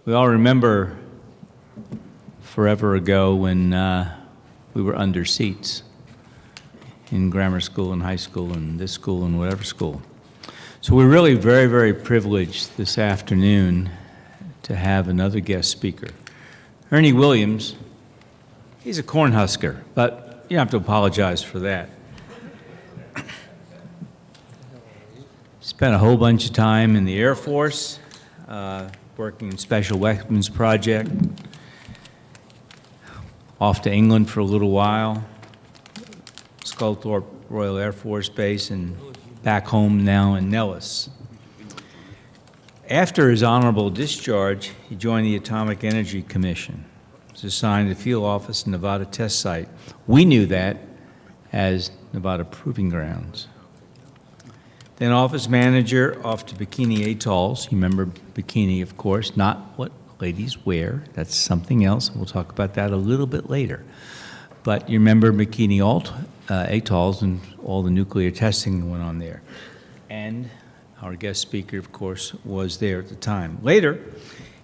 We all remember forever ago when we were under seats in grammar school and high school and this school and whatever school. So we're really very, very privileged this afternoon to have another guest speaker. Ernie Williams, he's a Cornhusker, but you don't have to apologize for that. Spent a whole bunch of time in the Air Force, working in Special Weapons Project, off to England for a little while, Sculthorpe Royal Air Force Base, and back home now in Nellis. After his honorable discharge, he joined the Atomic Energy Commission. He was assigned to the field office in Nevada Test Site. We knew that as Nevada Proving Grounds. Then office manager off to Bikini Atolls. You remember bikini, of course, not what ladies wear. That's something else. We'll talk about that a little bit later. But you remember Bikini Atolls and all the nuclear testing that went on there. And our guest speaker, of course, was there at the time. Later,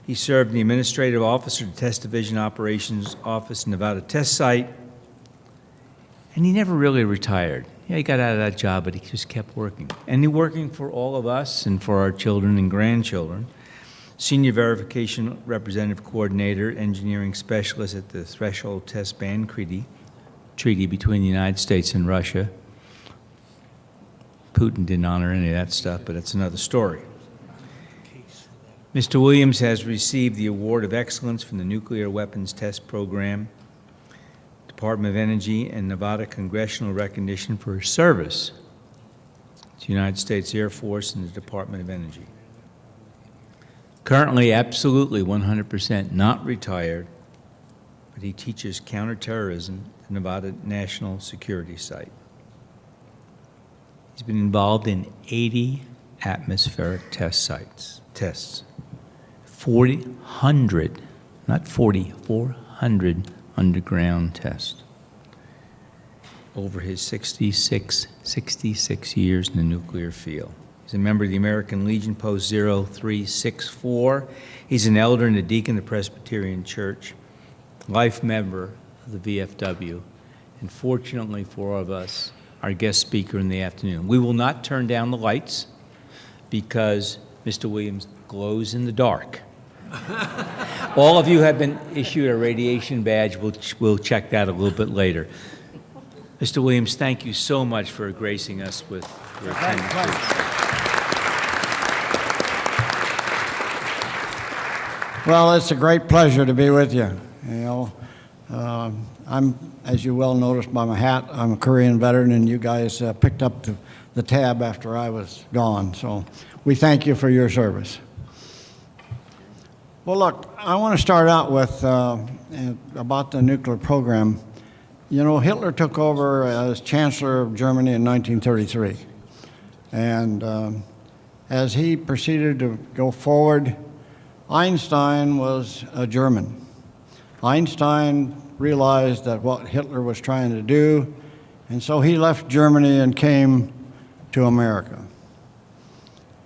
he served in the Administrative Officer to Test Division Operations Office in Nevada Test Site, and he never really retired. Yeah, he got out of that job, but he just kept working. And he working for all of us and for our children and grandchildren. Senior Verification Representative Coordinator, Engineering Specialist at the Threshold Test Ban Treaty between the United States and Russia. Putin didn't honor any of that stuff, but it's another story. Mr. Williams has received the Award of Excellence from the Nuclear Weapons Test Program, Department of Energy, and Nevada Congressional recognition for his service to the United States Air Force and the Department of Energy. Currently, absolutely 100% not retired, but he teaches counterterrorism at the Nevada National Security Site. He's been involved in 80 atmospheric tests, 400, not 40, 400 underground tests over his 66 years in the nuclear field. He's a member of the American Legion Post 0364. He's an elder and a deacon of the Presbyterian Church, life member of the VFW, and fortunately for all of us, our guest speaker in the afternoon. We will not turn down the lights because Mr. Williams glows in the dark. All of you have been issued a radiation badge. We'll check that a little bit later. Mr. Williams, thank you so much for gracing us with your attendance. Well, it's a great pleasure to be with you. You know, I'm, as you well noticed by my hat, I'm a Korean veteran, and you guys picked up the tab after I was gone. So we thank you for your service. Well, look, I want to start out with about the nuclear program. You know, Hitler took over as Chancellor of Germany in 1933. And as he proceeded to go forward, Einstein was a German. Einstein realized that what Hitler was trying to do, and so he left Germany and came to America.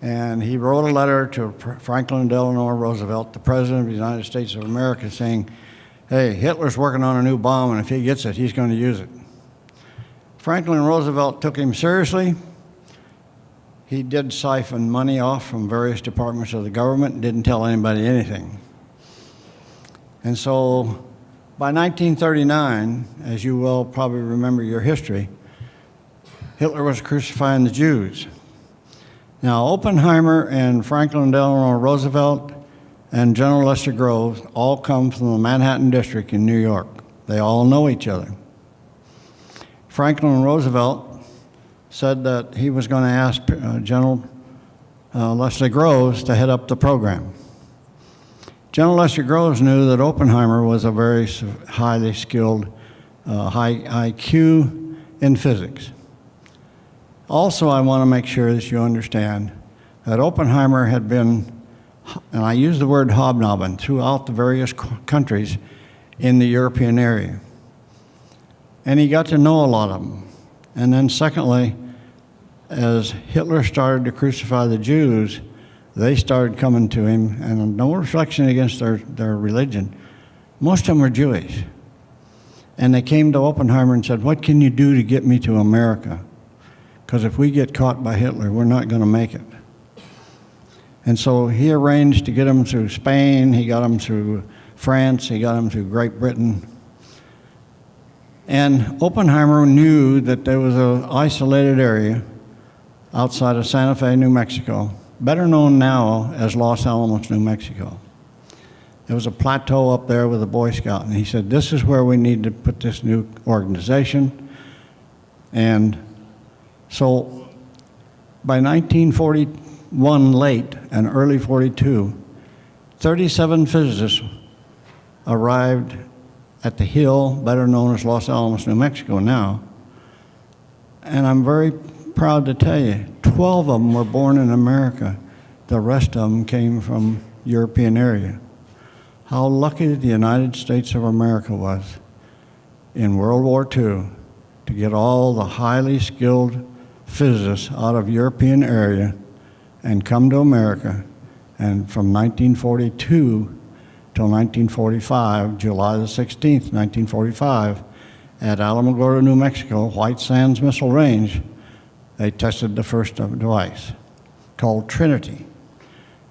And he wrote a letter to Franklin Delano Roosevelt, the President of the United States of America, saying, hey, Hitler's working on a new bomb, and if he gets it, he's going to use it. Franklin Roosevelt took him seriously. He did siphon money off from various departments of the government and didn't tell anybody anything. And so by 1939, as you will probably remember your history, Hitler was crucifying the Jews. Now, Oppenheimer and Franklin Delano Roosevelt and General Lester Groves all come from the Manhattan District in New York. They all know each other. Franklin Roosevelt said that he was going to ask General Lester Groves to head up the program. General Lester Groves knew that Oppenheimer was a very highly skilled, high IQ in physics. Also, I want to make sure that you understand that Oppenheimer had been, and I use the word hobnobbing, throughout the various countries in the European area. And he got to know a lot of them. And then secondly, as Hitler started to crucify the Jews, they started coming to him, and no reflection against their religion. Most of them were Jewish. And they came to Oppenheimer and said, "What can you do to get me to America? Because if we get caught by Hitler, we're not going to make it." And so he arranged to get them through Spain, he got them through France, he got them through Great Britain. And Oppenheimer knew that there was an isolated area outside of Santa Fe, New Mexico, better known now as Los Alamos, New Mexico. There was a plateau up there with a Boy Scout, and he said, "This is where we need to put this new organization." And so by 1941 late and early 42, 37 physicists arrived at the Hill, better known as Los Alamos, New Mexico now. And I'm very proud to tell you, 12 of them were born in America. The rest of them came from European area. How lucky the United States of America was in World War II to get all the highly skilled physicists out of European area and come to America. And from 1942 till 1945, July the 16th, 1945, at Alamogordo, New Mexico, White Sands Missile Range, they tested the first device called Trinity.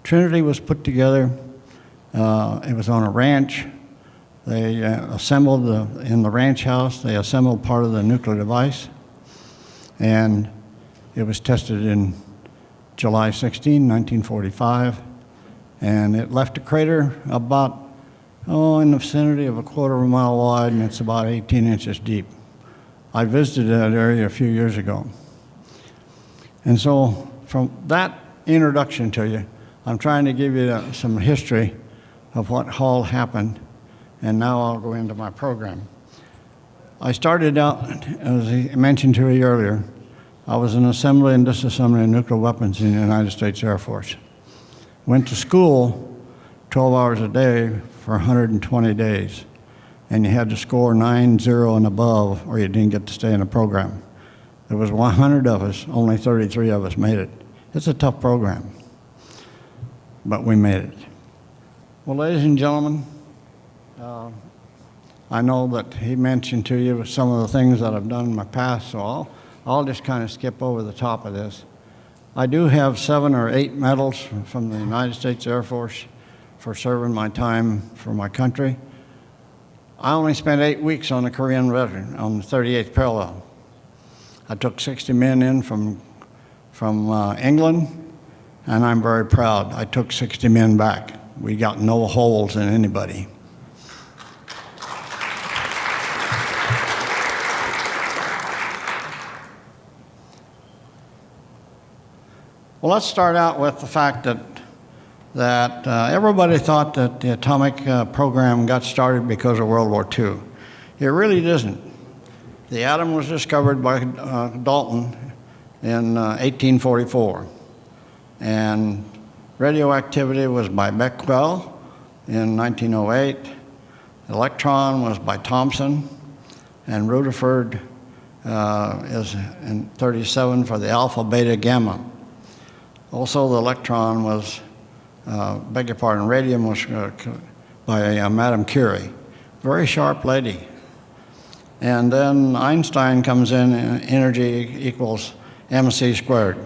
Trinity was put together, it was on a ranch. They assembled in the ranch house, they assembled part of the nuclear device, and it was tested in July 16, 1945, and it left a crater about, in the vicinity of a quarter of a mile wide, and it's about 18 inches deep. I visited that area a few years ago. And so from that introduction to you, I'm trying to give you some history of what all happened, and now I'll go into my program. I started out, as I mentioned to you earlier, I was in assembly and disassembly of nuclear weapons in the United States Air Force. Went to school 12 hours a day for 120 days, and you had to score 9-0 and above, or you didn't get to stay in the program. There was 100 of us, only 33 of us made it. It's a tough program, but we made it. Well, ladies and gentlemen, I know that he mentioned to you some of the things that I've done in my past, so I'll just kind of skip over the top of this. I do have 7 or 8 medals from the United States Air Force for serving my time for my country. I only spent 8 weeks on the Korean veteran, on the 38th parallel. I took 60 men in from England, and I'm very proud. I took 60 men back. We got no holes in anybody. Well, let's start out with the fact that everybody thought that the atomic program got started because of World War II. It really doesn't. The atom was discovered by Dalton in 1844, and radioactivity was by Becquerel in 1908. Electron was by Thomson, and Rutherford is in 37 for the alpha, beta, gamma. Also, the electron was, radium was by Madame Curie. Very sharp lady. And then Einstein comes in, and energy equals mc squared.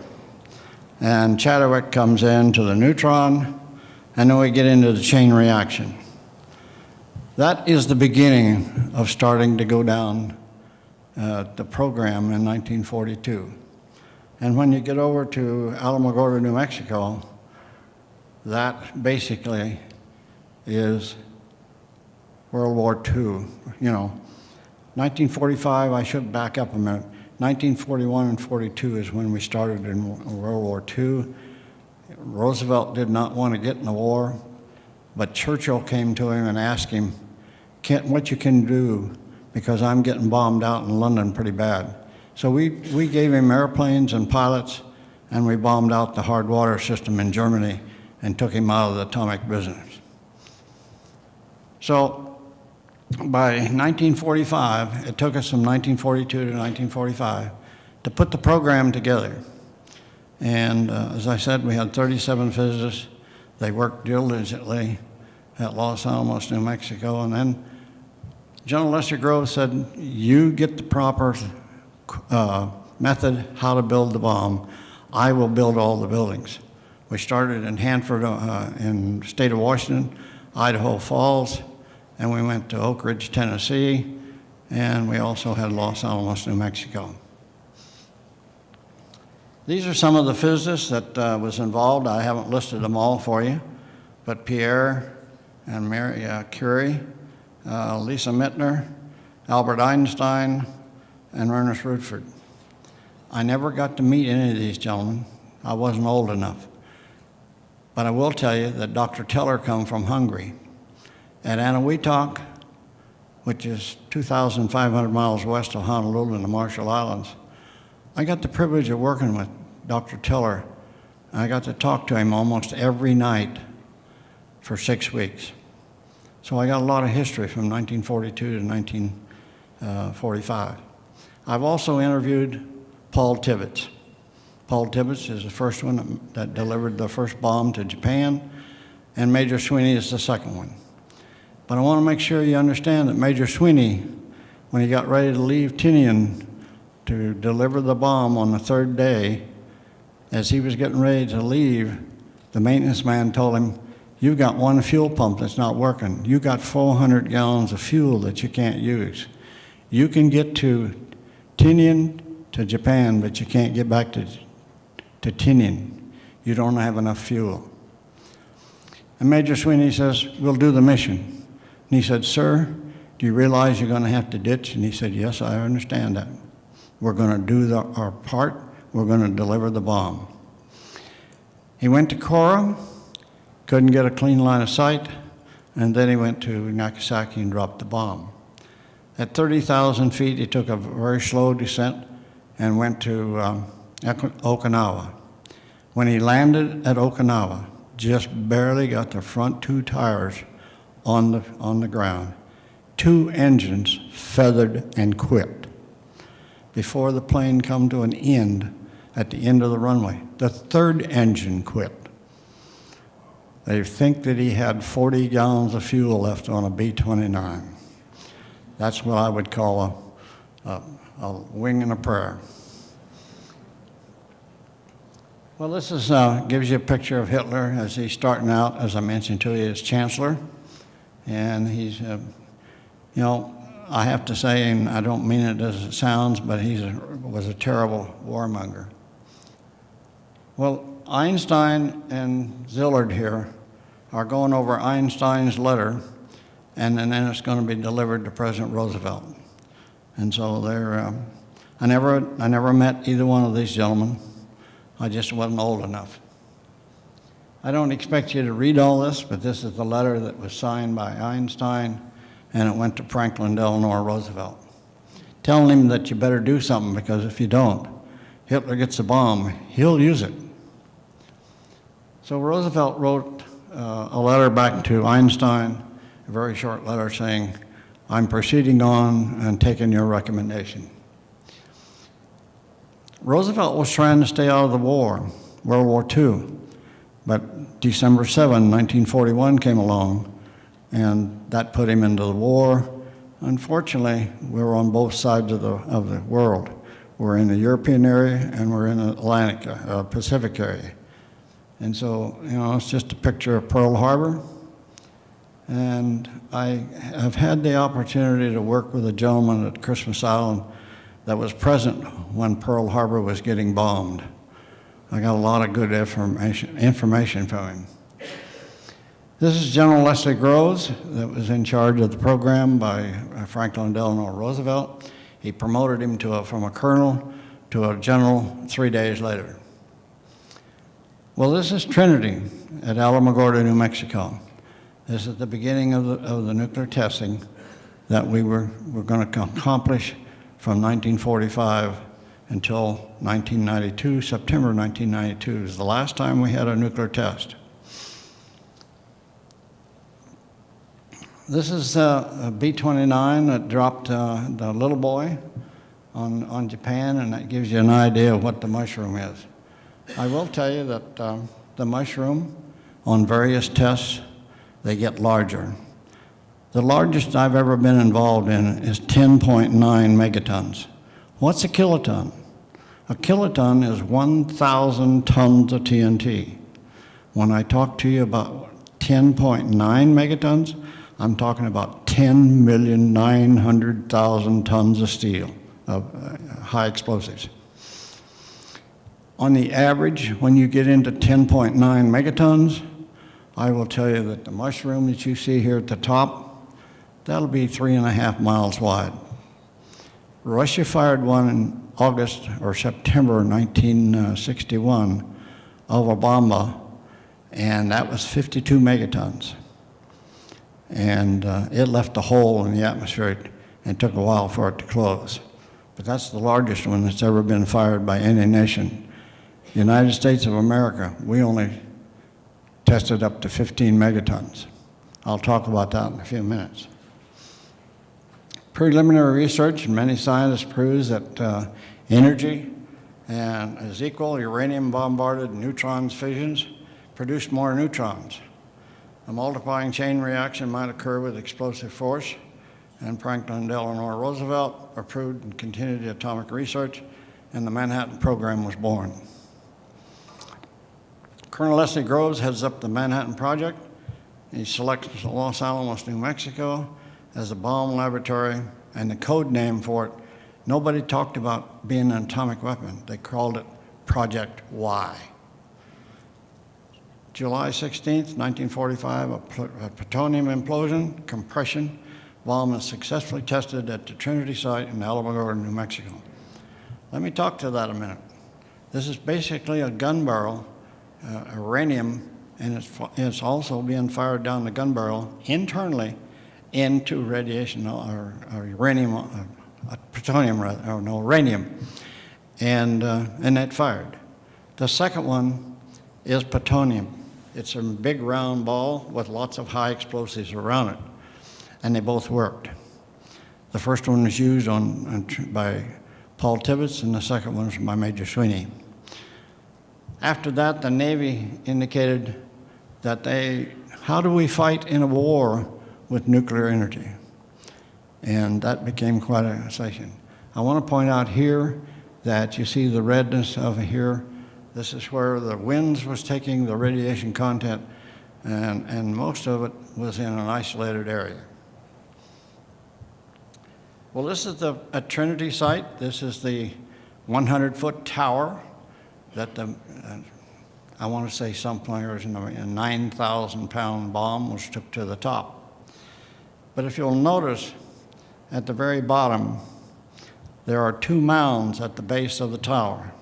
And Chadwick comes in to the neutron, and then we get into the chain reaction. That is the beginning of starting to go down the program in 1942. And when you get over to Alamogordo, New Mexico, that basically is World War II. You know, 1945, I should back up a minute. 1941 and 42 is when we started in World War II. Roosevelt did not want to get in the war, but Churchill came to him and asked him, what you can do, because I'm getting bombed out in London pretty bad. So we gave him airplanes and pilots, and we bombed out the hard water system in Germany and took him out of the atomic business. So by 1945, it took us from 1942 to 1945 to put the program together. And as I said, we had 37 physicists. They worked diligently at Los Alamos, New Mexico. And then General Lester Groves said, you get the proper method how to build the bomb. I will build all the buildings. We started in Hanford, in the state of Washington, Idaho Falls, and we went to Oak Ridge, Tennessee, and we also had Los Alamos, New Mexico. These are some of the physicists that was involved. I haven't listed them all for you, but Pierre and Mary Curie, Lisa Mittner, Albert Einstein, and Ernest Rutherford. I never got to meet any of these gentlemen. I wasn't old enough. But I will tell you that Dr. Teller come from Hungary. At Anahuac, which is 2,500 miles west of Honolulu in the Marshall Islands, I got the privilege of working with Dr. Teller. I got to talk to him almost every night for 6 weeks. So I got a lot of history from 1942 to 1945. I've also interviewed Paul Tibbets. Paul Tibbets is the first one that delivered the first bomb to Japan, and Major Sweeney is the second one. But I want to make sure you understand that Major Sweeney, when he got ready to leave Tinian to deliver the bomb on the third day, as he was getting ready to leave, the maintenance man told him, you've got one fuel pump that's not working. You got 400 gallons of fuel that you can't use. You can get to Tinian to Japan, but you can't get back to Tinian. You don't have enough fuel. And Major Sweeney says, we'll do the mission. And he said, sir, do you realize you're going to have to ditch? And he said, yes, I understand that. We're going to do our part. We're going to deliver the bomb. He went to Cora, couldn't get a clean line of sight, and then he went to Nagasaki and dropped the bomb. At 30,000 feet, he took a very slow descent and went to Okinawa. When he landed at Okinawa, just barely got the front two tires on the ground. 2 engines feathered and quit before the plane come to an end at the end of the runway. The third engine quit. They think that he had 40 gallons of fuel left on a B-29. That's what I would call a wing and a prayer. Well, this is, gives you a picture of Hitler as he's starting out, as I mentioned to you, as chancellor. And he's, you know, I have to say, and I don't mean it as it sounds, but he was a terrible warmonger. Well, Einstein and Zillard here are going over Einstein's letter, and then it's going to be delivered to President Roosevelt. And so they're, I never met either one of these gentlemen. I just wasn't old enough. I don't expect you to read all this, but this is the letter that was signed by Einstein, and it went to Franklin Delano Roosevelt, telling him that you better do something, because if you don't, Hitler gets a bomb, he'll use it. So Roosevelt wrote a letter back to Einstein, a very short letter saying, I'm proceeding on and taking your recommendation. Roosevelt was trying to stay out of the war, World War II, but December 7, 1941 came along, and that put him into the war. Unfortunately, we were on both sides of the world. We're in the European area and we're in the Atlantic, Pacific area. And so, you know, it's just a picture of Pearl Harbor. And I have had the opportunity to work with a gentleman at Christmas Island that was present when Pearl Harbor was getting bombed. I got a lot of good information from him. This is General Leslie Groves that was in charge of the program by Franklin Delano Roosevelt. He promoted him from a colonel to a general 3 days later. Well, this is Trinity at Alamogordo, New Mexico. This is the beginning of the nuclear testing that we were going to accomplish from 1945 until 1992. September 1992 is the last time we had a nuclear test. This is a B-29 that dropped the little boy on Japan, and that gives you an idea of what the mushroom is. I will tell you that the mushroom, on various tests, they get larger. The largest I've ever been involved in is 10.9 megatons. What's a kiloton? A kiloton is 1,000 tons of TNT. When I talk to you about 10.9 megatons, I'm talking about 10,900,000 tons of steel, of high explosives. On the average, when you get into 10.9 megatons, I will tell you that the mushroom that you see here at the top, that'll be 3.5 miles wide. Russia fired one in August or September 1961 over Bomba, and that was 52 megatons. And it left a hole in the atmosphere, and it took a while for it to close. But that's the largest one that's ever been fired by any nation. The United States of America, we only tested up to 15 megatons. I'll talk about that in a few minutes. Preliminary research in many scientists proves that energy is equal. Uranium-bombarded neutrons fissions produce more neutrons. A multiplying chain reaction might occur with explosive force, and Franklin Delano Roosevelt approved and continued the atomic research, and the Manhattan Program was born. Colonel Leslie Groves heads up the Manhattan Project. He selects Los Alamos, New Mexico as a bomb laboratory, and the code name for it, nobody talked about being an atomic weapon. They called it Project Y. July 16th, 1945, a plutonium implosion, compression bomb is successfully tested at the Trinity site in Alamogordo, New Mexico. Let me talk to that a minute. This is basically a gun barrel, uranium, and it's also being fired down the gun barrel internally into radiation, or uranium, plutonium rather, or no, uranium, and that fired. The second one is plutonium. It's a big round ball with lots of high explosives around it, and they both worked. The first one was used by Paul Tibbets, and the second one was by Major Sweeney. After that, the Navy indicated that how do we fight in a war with nuclear energy? And that became quite a sensation. I want to point out here that you see the redness of here. This is where the winds was taking the radiation content, and most of it was in an isolated area. Well, this is a Trinity site. This is the 100-foot tower that I want to say something like a 9,000-pound bomb was took to the top. But if you'll notice, at the very bottom, there are 2 mounds at the base of the tower.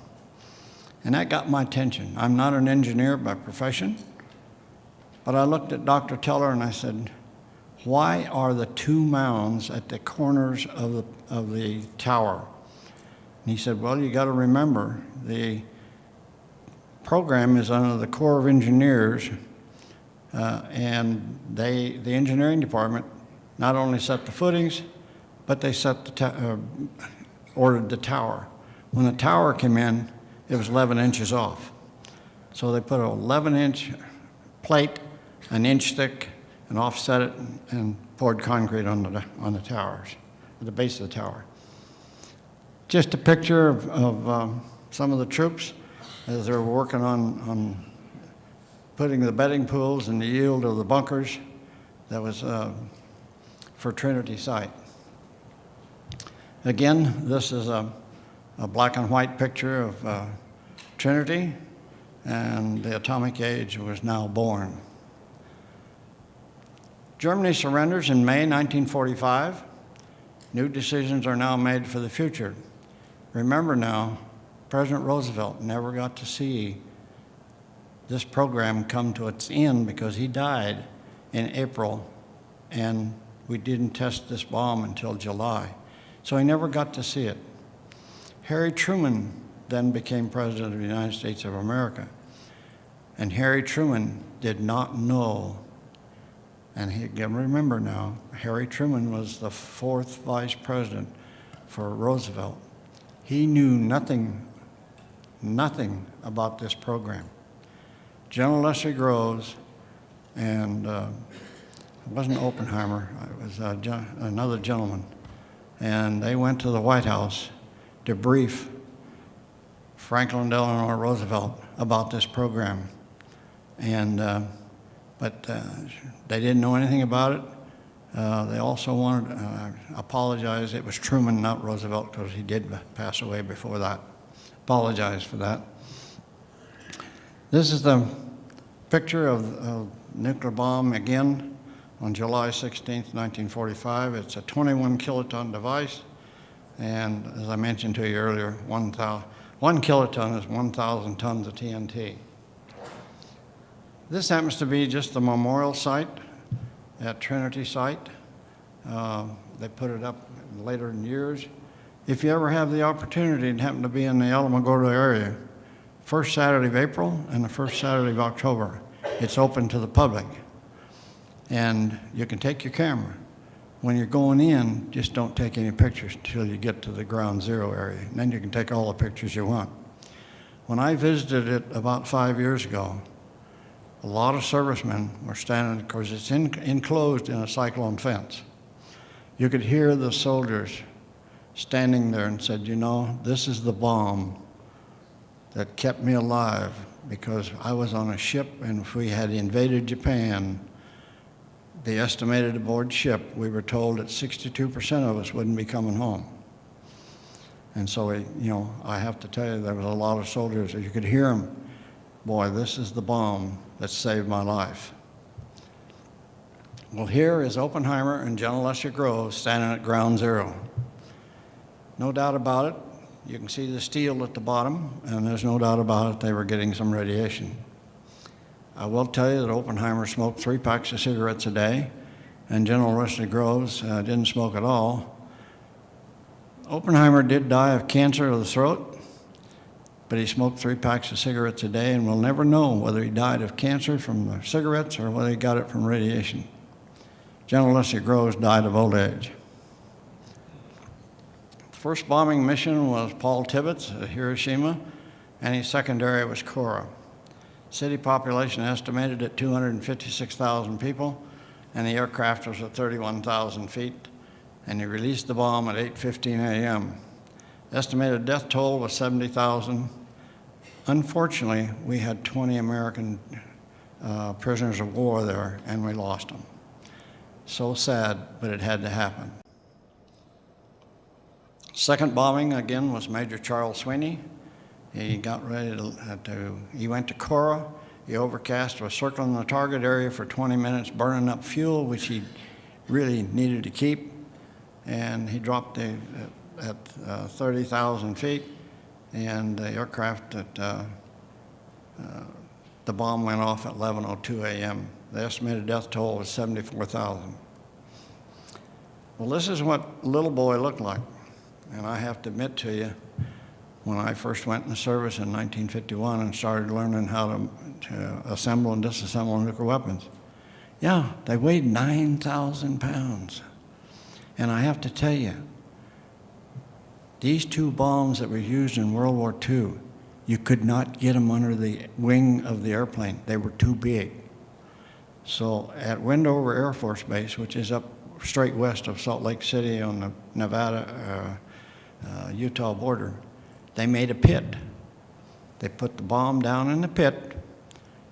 And that got my attention. I'm not an engineer by profession, but I looked at Dr. Teller and I said, why are the 2 mounds at the corners of the tower? And he said, well, you got to remember, the program is under the Corps of Engineers, and the engineering department not only set the footings, but they ordered the tower. When the tower came in, it was 11 inches off. So they put an 11-inch plate, an inch thick, and offset it and poured concrete on the towers, at the base of the tower. Just a picture of some of the troops as they're working on putting the bedding pools and the yield of the bunkers. That was for Trinity site. Again, this is a black and white picture of Trinity, and the atomic age was now born. Germany surrenders in May 1945. New decisions are now made for the future. Remember now, President Roosevelt never got to see this program come to its end because he died in April, and we didn't test this bomb until July. So he never got to see it. Harry Truman then became President of the United States of America. And Harry Truman did not know, and remember now, Harry Truman was the 4th vice president for Roosevelt. He knew nothing nothing about this program. General Leslie Groves and it wasn't Oppenheimer, it was another gentleman, and they went to the White House to brief Franklin Delano Roosevelt about this program. And, but they didn't know anything about it. They also wanted, apologize, it was Truman, not Roosevelt, because he did pass away before that. Apologize for that. This is the picture of nuclear bomb again on July 16th, 1945. It's a 21 kiloton device, and as I mentioned to you earlier, 1 kiloton is 1,000 tons of TNT. This happens to be just the memorial site at Trinity site. They put it up later in years. If you ever have the opportunity and happen to be in the Alamogordo area, first Saturday of April and the first Saturday of October, it's open to the public. And you can take your camera. When you're going in, just don't take any pictures until you get to the ground zero area. And then you can take all the pictures you want. When I visited it about 5 years ago, a lot of servicemen were standing, because it's enclosed in a cyclone fence. You could hear the soldiers standing there and said, you know, this is the bomb that kept me alive, because I was on a ship, and if we had invaded Japan, the estimated aboard ship, we were told that 62% of us wouldn't be coming home. And so, I have to tell you, there was a lot of soldiers, you could hear them, boy, this is the bomb that saved my life. Well, here is Oppenheimer and General Leslie Groves standing at ground zero. No doubt about it, you can see the steel at the bottom, and there's no doubt about it, they were getting some radiation. I will tell you that Oppenheimer smoked 3 packs of cigarettes a day, and General Leslie Groves didn't smoke at all. Oppenheimer did die of cancer of the throat, but he smoked 3 packs of cigarettes a day, and we'll never know whether he died of cancer from the cigarettes or whether he got it from radiation. General Leslie Groves died of old age. The first bombing mission was Paul Tibbets at Hiroshima, and his secondary was Cora. City population estimated at 256,000 people, and the aircraft was at 31,000 feet, and he released the bomb at 8:15 a.m. Estimated death toll was 70,000. Unfortunately, we had 20 American prisoners of war there, and we lost them. So sad, but it had to happen. Second bombing, again, was Major Charles Sweeney. He got ready he went to Cora. He overcast, was circling the target area for 20 minutes, burning up fuel, which he really needed to keep. And he dropped at 30,000 feet, and the aircraft the bomb went off at 11:02 a.m. The estimated death toll was 74,000. Well, this is what Little Boy looked like. And I have to admit to you, when I first went in the service in 1951 and started learning how to assemble and disassemble nuclear weapons, yeah, they weighed 9,000 pounds. And I have to tell you, these 2 bombs that were used in World War II, you could not get them under the wing of the airplane. They were too big. So at Wendover Air Force Base, which is up straight west of Salt Lake City on the Nevada-Utah border, they made a pit. They put the bomb down in the pit,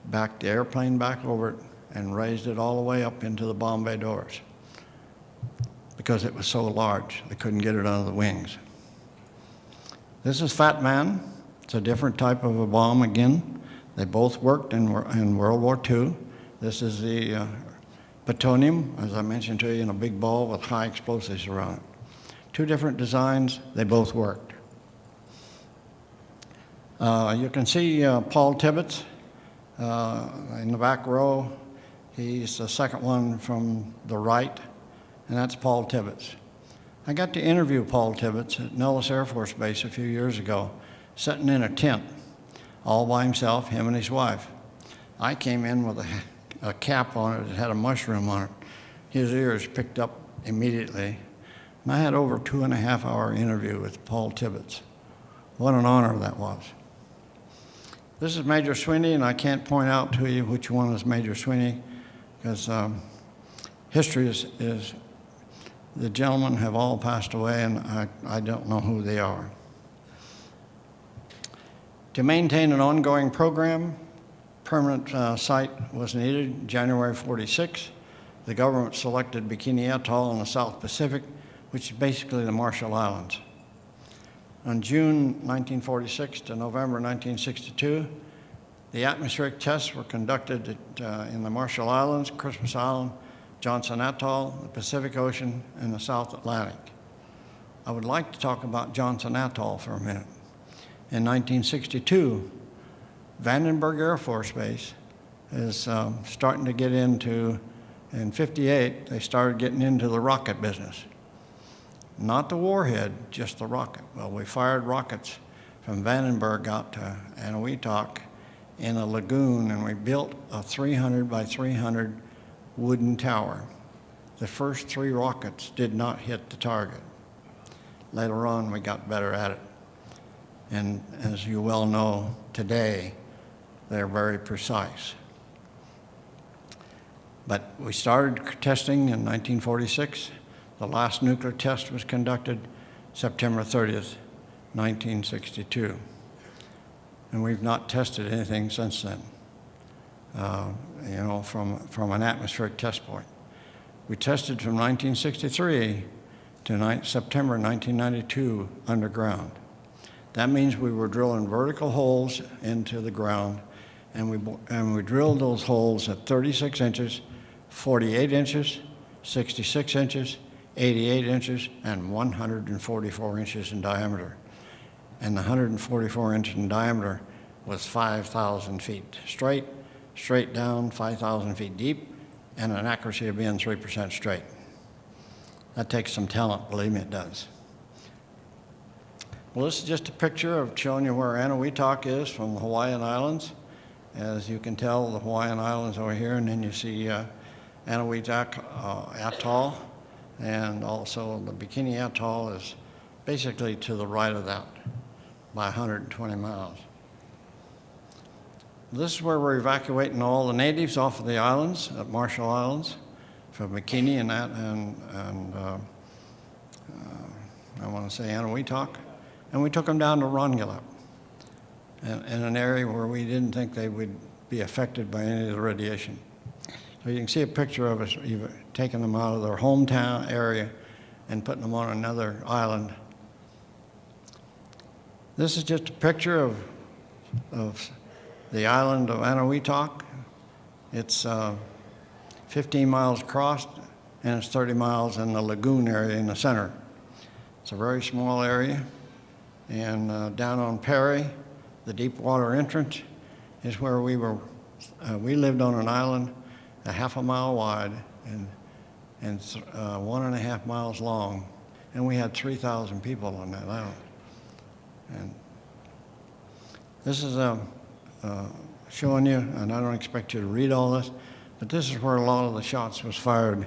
backed the airplane back over it, and raised it all the way up into the bomb bay doors, because it was so large, they couldn't get it under the wings. This is Fat Man. It's a different type of a bomb again. They both worked in World War II. This is the plutonium, as I mentioned to you, in a big ball with high explosives around it. 2 different designs, they both worked. You can see Paul Tibbets in the back row. He's the second one from the right, and that's Paul Tibbets. I got to interview Paul Tibbets at Nellis Air Force Base a few years ago, sitting in a tent, all by himself, him and his wife. I came in with a cap on it that had a mushroom on it. His ears picked up immediately. And I had over a 2.5-hour interview with Paul Tibbets. What an honor that was. This is Major Sweeney, and I can't point out to you which one is Major Sweeney, because history is the gentlemen have all passed away, and I don't know who they are. To maintain an ongoing program, permanent site was needed. January 46, the government selected Bikini Atoll in the South Pacific, which is basically the Marshall Islands. On June 1946 to November 1962, the atmospheric tests were conducted in the Marshall Islands, Christmas Island, Johnson Atoll, the Pacific Ocean, and the South Atlantic. I would like to talk about Johnson Atoll for a minute. In 1962, Vandenberg Air Force Base is starting to get into, in 58, they started getting into the rocket business. Not the warhead, just the rocket. Well, we fired rockets from Vandenberg out to Eniwetok in a lagoon, and we built a 300 by 300 wooden tower. The first 3 rockets did not hit the target. Later on, we got better at it. And as you well know, today, they're very precise. But we started testing in 1946. The last nuclear test was conducted September 30th, 1962. And we've not tested anything since then, from an atmospheric test point. We tested from 1963 to September 1992 underground. That means we were drilling vertical holes into the ground, and we drilled those holes at 36 inches, 48 inches, 66 inches, 88 inches, and 144 inches in diameter. And the 144 inches in diameter was 5,000 feet straight down, 5,000 feet deep, and an accuracy of being 3% straight. That takes some talent, believe me, it does. Well, this is just a picture of showing you where Eniwetok is from the Hawaiian Islands. As you can tell, the Hawaiian Islands over here, and then you see Eniwetok Atoll, and also the Bikini Atoll is basically to the right of that by 120 miles. This is where we're evacuating all the natives off of the islands, at Marshall Islands, from Bikini and I want to say Eniwetok. And we took them down to Rongelap, in an area where we didn't think they would be affected by any of the radiation. So you can see a picture of us taking them out of their hometown area and putting them on another island. This is just a picture of the island of Eniwetok. It's 15 miles across, and it's 30 miles in the lagoon area in the center. It's a very small area. And down on Perry, the deep water entrance, is where we were. We lived on an island a half a mile wide and 1.5 miles long, and we had 3,000 people on that island. And this is showing you, and I don't expect you to read all this, but this is where a lot of the shots was fired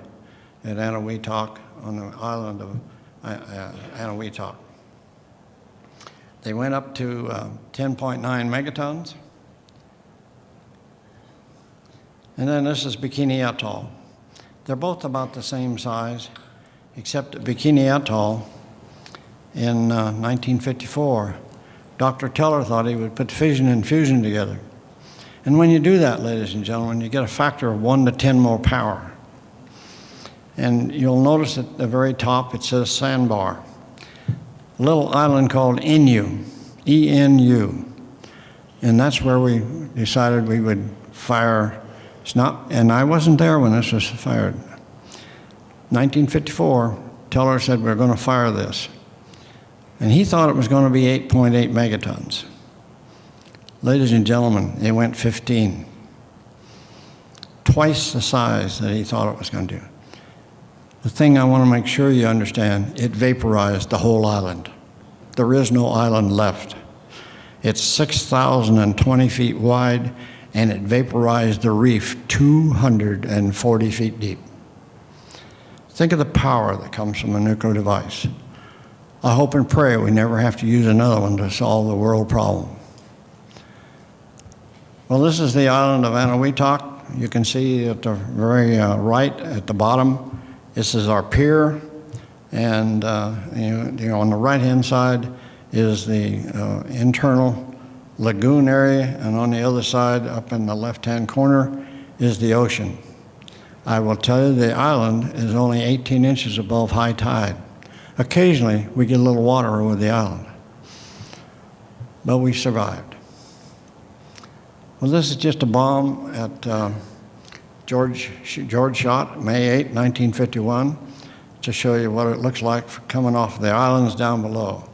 at Eniwetok on the island of Eniwetok. They went up to 10.9 megatons. And then this is Bikini Atoll. They're both about the same size, except at Bikini Atoll in 1954, Dr. Teller thought he would put fission and fusion together. And when you do that, ladies and gentlemen, you get a factor of 1 to 10 more power. And you'll notice at the very top it says sandbar. A little island called Enu, E-N-U. And that's where we decided we would fire. And I wasn't there when this was fired. 1954, Teller said we're going to fire this. And he thought it was going to be 8.8 megatons. Ladies and gentlemen, it went 15. Twice the size that he thought it was going to do. The thing I want to make sure you understand, it vaporized the whole island. There is no island left. It's 6,020 feet wide, and it vaporized the reef 240 feet deep. Think of the power that comes from a nuclear device. I hope and pray we never have to use another one to solve the world problem. Well, this is the island of Anahuac. You can see at the very right at the bottom, this is our pier. And on the right-hand side is the internal lagoon area, and on the other side, up in the left-hand corner, is the ocean. I will tell you the island is only 18 inches above high tide. Occasionally, we get a little water over the island, but we survived. Well, this is just a bomb at George shot May 8, 1951, to show you what it looks like coming off the islands down below.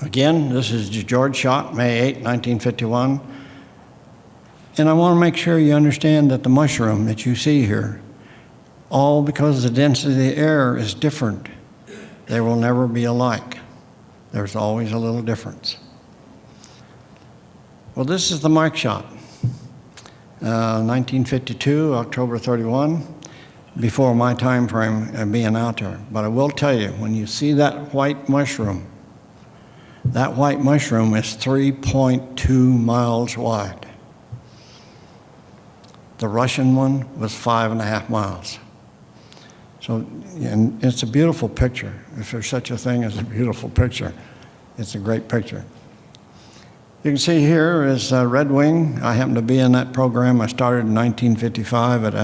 Again, this is George shot May 8, 1951. And I want to make sure you understand that the mushroom that you see here, all because the density of the air is different, they will never be alike. There's always a little difference. Well, this is the Mike shot, 1952, October 31, before my time frame of being out there. But I will tell you, when you see that white mushroom is 3.2 miles wide. The Russian one was 5.5 miles. So, and it's a beautiful picture. If there's such a thing as a beautiful picture, it's a great picture. You can see here is Red Wing. I happened to be in that program. I started in 1955 at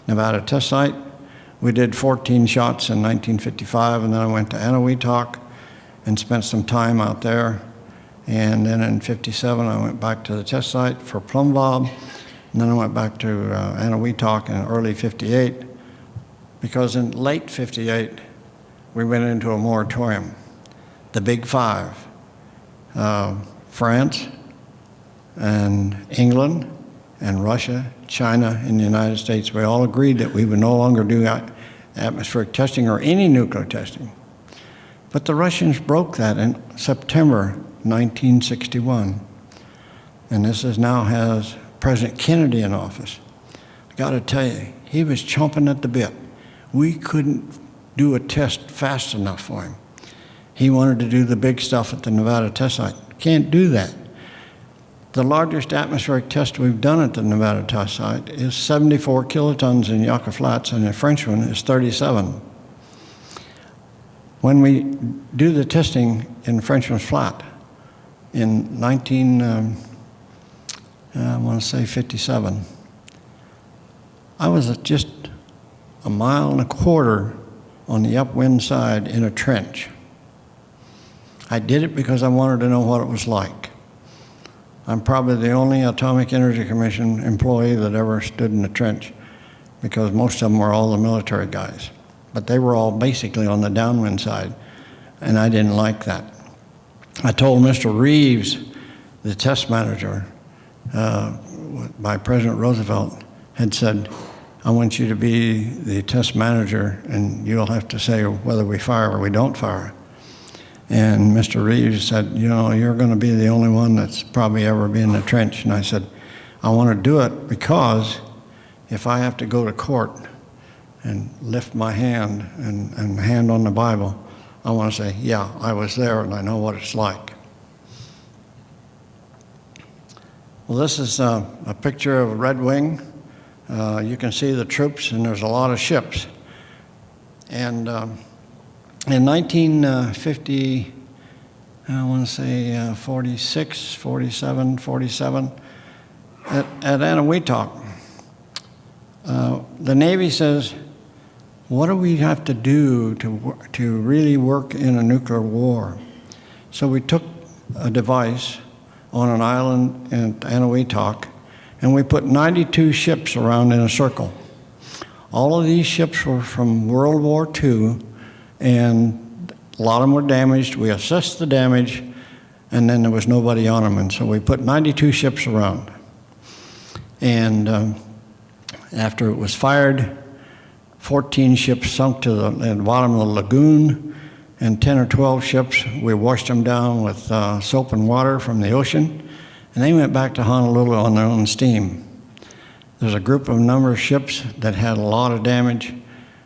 Nevada Test Site. We did 14 shots in 1955, and then I went to Anahuac and spent some time out there. And then in 57, I went back to the test site for plumb bob. And then I went back to Anahuac in early 58, because in late 58, we went into a moratorium. The Big Five, France and England and Russia, China, and the United States, we all agreed that we would no longer do atmospheric testing or any nuclear testing. But the Russians broke that in September 1961. And this now has President Kennedy in office. I got to tell you, he was chomping at the bit. We couldn't do a test fast enough for him. He wanted to do the big stuff at the Nevada test site. Can't do that. The largest atmospheric test we've done at the Nevada test site is 74 kilotons in Yucca Flats, and the French one is 37. When we do the testing in Frenchman's Flat in 57, I was at just 1.25 miles on the upwind side in a trench. I did it because I wanted to know what it was like. I'm probably the only Atomic Energy Commission employee that ever stood in a trench, because most of them were all the military guys. But they were all basically on the downwind side, and I didn't like that. I told Mr. Reeves, the test manager, by President Roosevelt, had said, I want you to be the test manager, and you'll have to say whether we fire or we don't fire. And Mr. Reeves said, you know, you're going to be the only one that's probably ever been in a trench. And I said, I want to do it because if I have to go to court and lift my hand and hand on the Bible, I want to say, yeah, I was there and I know what it's like. Well, this is a picture of Red Wing. You can see the troops, and there's a lot of ships. And in 1950, I want to say 46, 47, 47, at Anahuac, the Navy says, what do we have to do to really work in a nuclear war? So we took a device on an island in Anahuac, and we put 92 ships around in a circle. All of these ships were from World War II, and a lot of them were damaged. We assessed the damage, and then there was nobody on them, and so we put 92 ships around. And after it was fired, 14 ships sunk to the bottom of the lagoon, and 10 or 12 ships, we washed them down with soap and water from the ocean, and they went back to Honolulu on their own steam. There's a number of ships that had a lot of damage.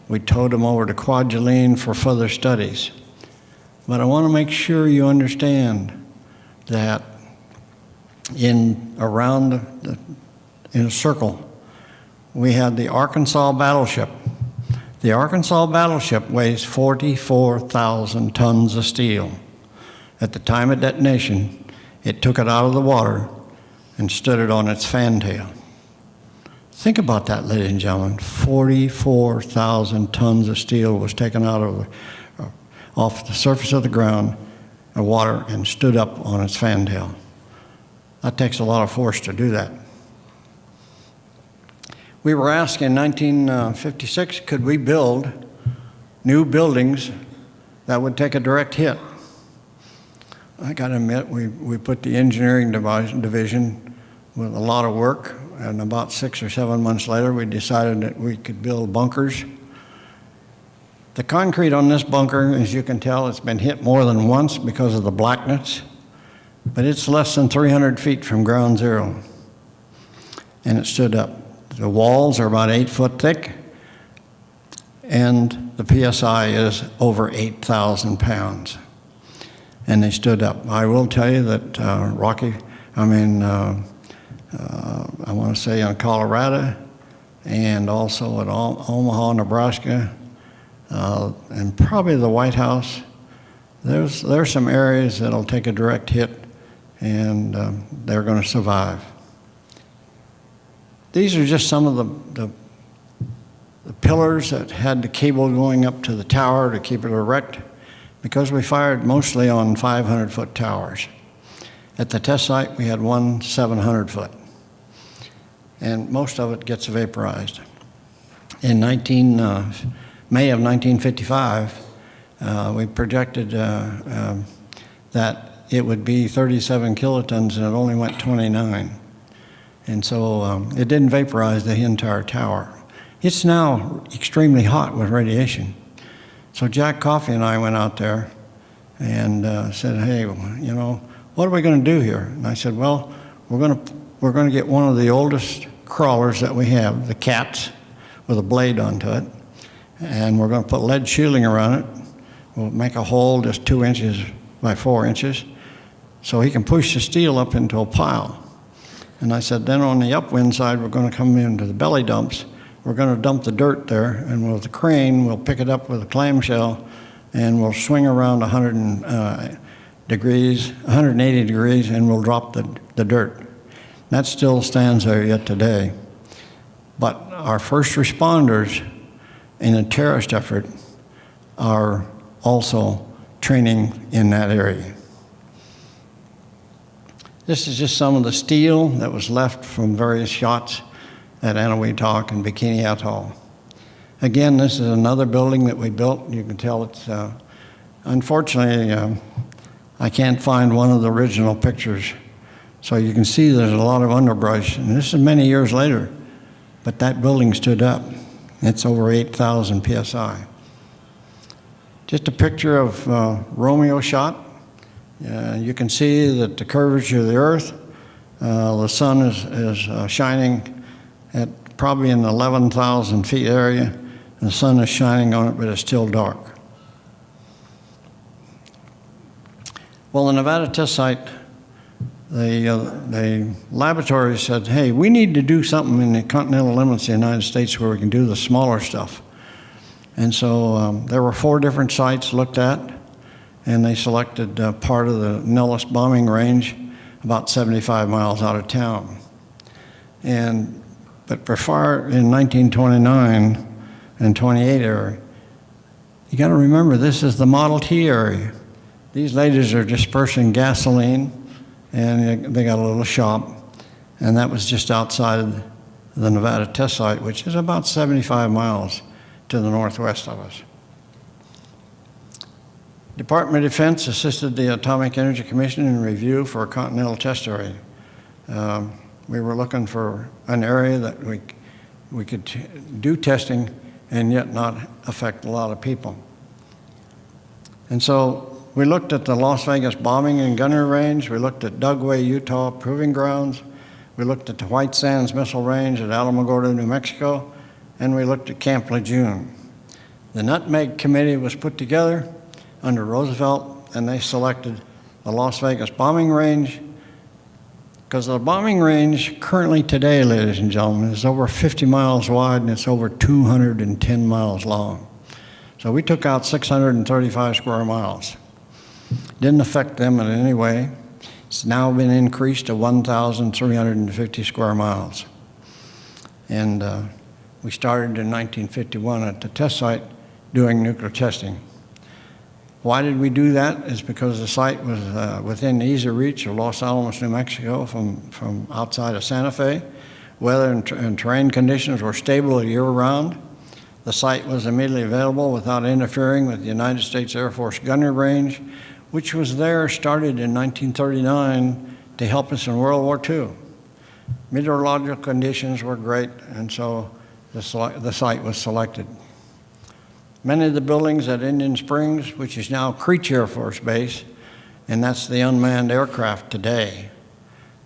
We towed them over to Kwajalein for further studies. But I want to make sure you understand that in a circle, we had the Arkansas battleship. The Arkansas battleship weighs 44,000 tons of steel. At the time of detonation, it took it out of the water and stood it on its fantail. Think about that, ladies and gentlemen. 44,000 tons of steel was taken out of off the surface of the ground, the water, and stood up on its fantail. That takes a lot of force to do that. We were asked in 1956, could we build new buildings that would take a direct hit? I got to admit, we put the engineering division with a lot of work, and about 6 or 7 months later, we decided that we could build bunkers. The concrete on this bunker, as you can tell, it's been hit more than once because of the blackness, but it's less than 300 feet from ground zero, and it stood up. The walls are about 8 foot thick, and the PSI is over 8,000 pounds, and they stood up. I will tell you that I want to say in Colorado and also at Omaha, Nebraska, and probably the White House, there's some areas that'll take a direct hit, and they're going to survive. These are just some of the pillars that had the cable going up to the tower to keep it erect, because we fired mostly on 500-foot towers. At the test site, we had one 700-foot, and most of it gets vaporized. In May of 1955, we projected that it would be 37 kilotons, and it only went 29. And so it didn't vaporize the entire tower. It's now extremely hot with radiation. So Jack Coffey and I went out there and said, hey, you know, what are we going to do here? And I said, well, we're going to get one of the oldest crawlers that we have, the cats, with a blade onto it, and we're going to put lead shielding around it. We'll make a hole just 2 inches by 4 inches so he can push the steel up into a pile. And I said, then on the upwind side, we're going to come into the belly dumps. We're going to dump the dirt there, and with the crane, we'll pick it up with a clamshell, and we'll swing around 180 degrees, and we'll drop the dirt. That still stands there yet today. But our first responders in a terrorist effort are also training in that area. This is just some of the steel that was left from various shots at Eniwetok and Bikini Atoll. Again, this is another building that we built. You can tell it's, unfortunately, I can't find one of the original pictures. So you can see there's a lot of underbrush, and this is many years later, but that building stood up. It's over 8,000 PSI. Just a picture of Romeo shot. You can see that the curvature of the Earth, the sun is shining at probably in the 11,000 feet area, and the sun is shining on it, but it's still dark. Well, the Nevada test site, the laboratory said, hey, we need to do something in the continental limits of the United States where we can do the smaller stuff. And so there were 4 different sites looked at, and they selected part of the Nellis bombing range about 75 miles out of town. But for far in 1929 and 28 area, you got to remember this is the Model T area. These ladies are dispersing gasoline, and they got a little shop, and that was just outside the Nevada test site, which is about 75 miles to the northwest of us. Department of Defense assisted the Atomic Energy Commission in review for a continental test area. We were looking for an area that we could do testing and yet not affect a lot of people. And so we looked at the Las Vegas bombing and gunnery range. We looked at Dugway, Utah proving grounds. We looked at the White Sands Missile Range at Alamogordo, New Mexico, and we looked at Camp Lejeune. The Nutmeg Committee was put together under Roosevelt, and they selected the Las Vegas bombing range, Because the bombing range currently today, ladies and gentlemen, is over 50 miles wide and it's over 210 miles long. So we took out 635 square miles. Didn't affect them in any way. It's now been increased to 1,350 square miles. And we started in 1951 at the test site doing nuclear testing. Why did we do that? Is because the site was within easy reach of Los Alamos, New Mexico from outside of Santa Fe. Weather and terrain conditions were stable year-round. The site was immediately available without interfering with the United States Air Force gunnery range, which was there, started in 1939 to help us in World War II. Meteorological conditions were great, and so the site was selected. Many of the buildings at Indian Springs, which is now Creech Air Force Base, and that's the unmanned aircraft today.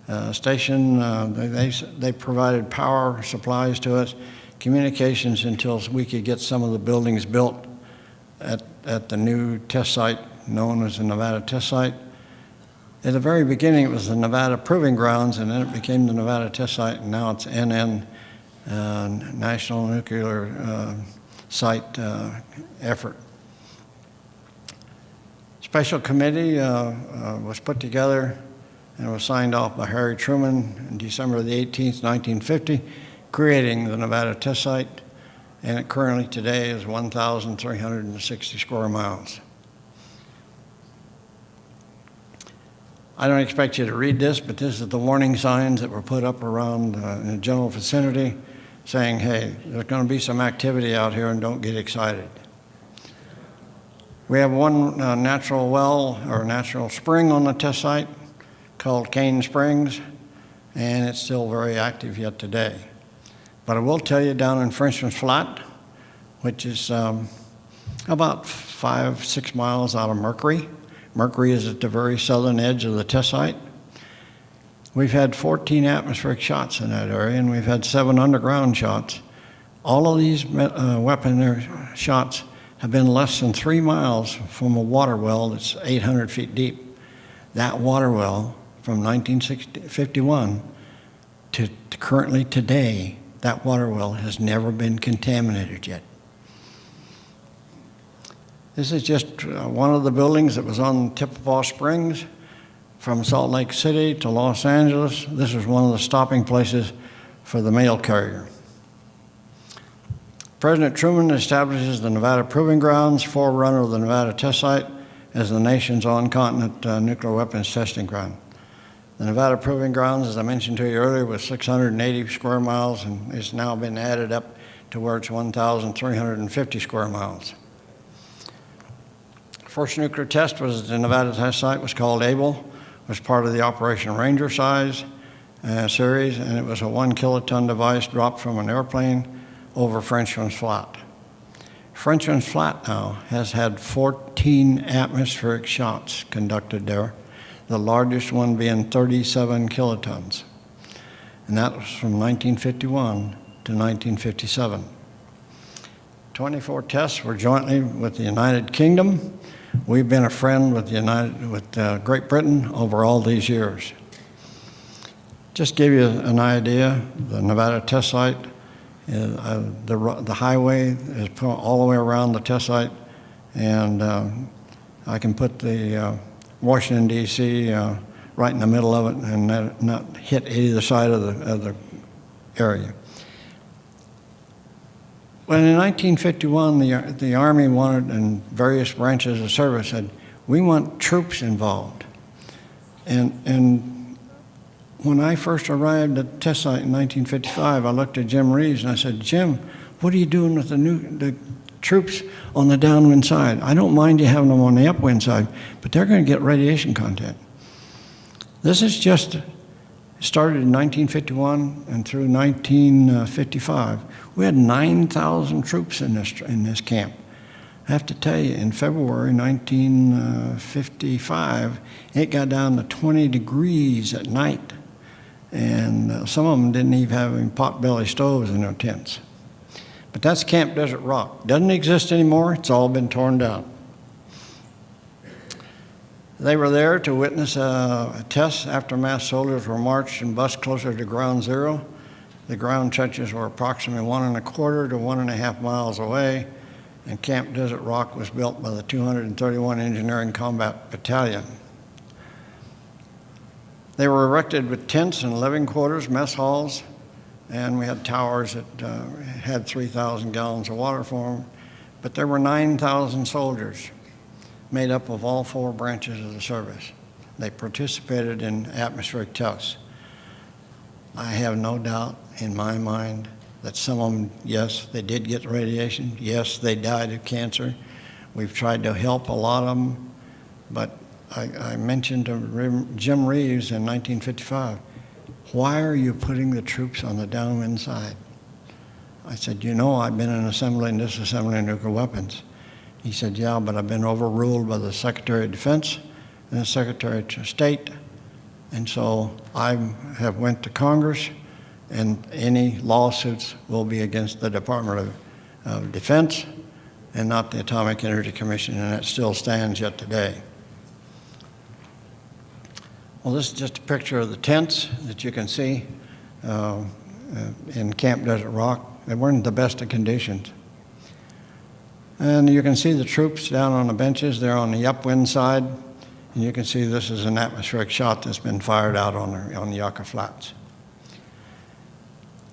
They provided power supplies to us, communications until we could get some of the buildings built at the new test site known as the Nevada Test Site. At the very beginning, it was the Nevada Proving Grounds, and then it became the Nevada Test Site, and now it's NN, National Nuclear Site effort. Special committee was put together and was signed off by Harry Truman on December the 18th, 1950, creating the Nevada Test Site, and it currently today is 1,360 square miles. I don't expect you to read this, but this is the warning signs that were put up around in the general vicinity saying, hey, there's going to be some activity out here and don't get excited. We have one natural well or natural spring on the test site called Cane Springs, and it's still very active yet today. But I will tell you down in Frenchman's Flat, which is about 5-6 miles out of Mercury. Mercury is at the very southern edge of the test site. We've had 14 atmospheric shots in that area, and we've had 7 underground shots. All of these weapon shots have been less than 3 miles from a water well that's 800 feet deep. That water well from 1951 to currently today, that water well has never been contaminated yet. This is just one of the buildings that was on Tippewa Springs from Salt Lake City to Los Angeles. This is one of the stopping places for the mail carrier. President Truman establishes the Nevada Proving Grounds, forerunner of the Nevada Test Site, as the nation's on-continent nuclear weapons testing ground. The Nevada Proving Grounds, as I mentioned to you earlier, was 680 square miles, and it's now been added up to where it's 1,350 square miles. First nuclear test was at the Nevada Test Site, was called Able, was part of the Operation Ranger size series, and it was a 1 kiloton device dropped from an airplane over Frenchman's Flat. Frenchman's Flat now has had 14 atmospheric shots conducted there, the largest one being 37 kilotons. And that was from 1951 to 1957. 24 tests were jointly with the United Kingdom. We've been a friend with Great Britain over all these years. Just give you an idea, the Nevada Test Site, the highway is all the way around the test site, and I can put the Washington, D.C. Right in the middle of it and not hit either side of the area. When in 1951, the Army wanted, and various branches of service said, we want troops involved. And when I first arrived at the test site in 1955, I looked at Jim Reeves and I said, Jim, what are you doing with the troops on the downwind side? I don't mind you having them on the upwind side, but they're going to get radiation content. This is just started in 1951 and through 1955. We had 9,000 troops in this camp. I have to tell you, in February 1955, it got down to 20 degrees at night. And some of them didn't even have any potbelly stoves in their tents. But that's Camp Desert Rock. Doesn't exist anymore. It's all been torn down. They were there to witness a test after mass soldiers were marched and bused closer to ground zero. The ground trenches were approximately 1.25 to 1.5 miles away, and Camp Desert Rock was built by the 231 Engineering Combat Battalion. They were erected with tents and living quarters, mess halls, and we had towers that had 3,000 gallons of water for them. But there were 9,000 soldiers made up of all 4 branches of the service. They participated in atmospheric tests. I have no doubt in my mind that some of them, yes, they did get radiation. Yes, they died of cancer. We've tried to help a lot of them, but I mentioned to Jim Reeves in 1955, why are you putting the troops on the downwind side? I said, you know, I've been in assembly and disassembly of nuclear weapons. He said, yeah, but I've been overruled by the Secretary of Defense and the Secretary of State. And so I have went to Congress, and any lawsuits will be against the Department of Defense and not the Atomic Energy Commission, and that still stands yet today. Well, this is just a picture of the tents that you can see in Camp Desert Rock. They weren't the best of conditions. And you can see the troops down on the benches. They're on the upwind side. And you can see this is an atmospheric shot that's been fired out on the Yucca Flats.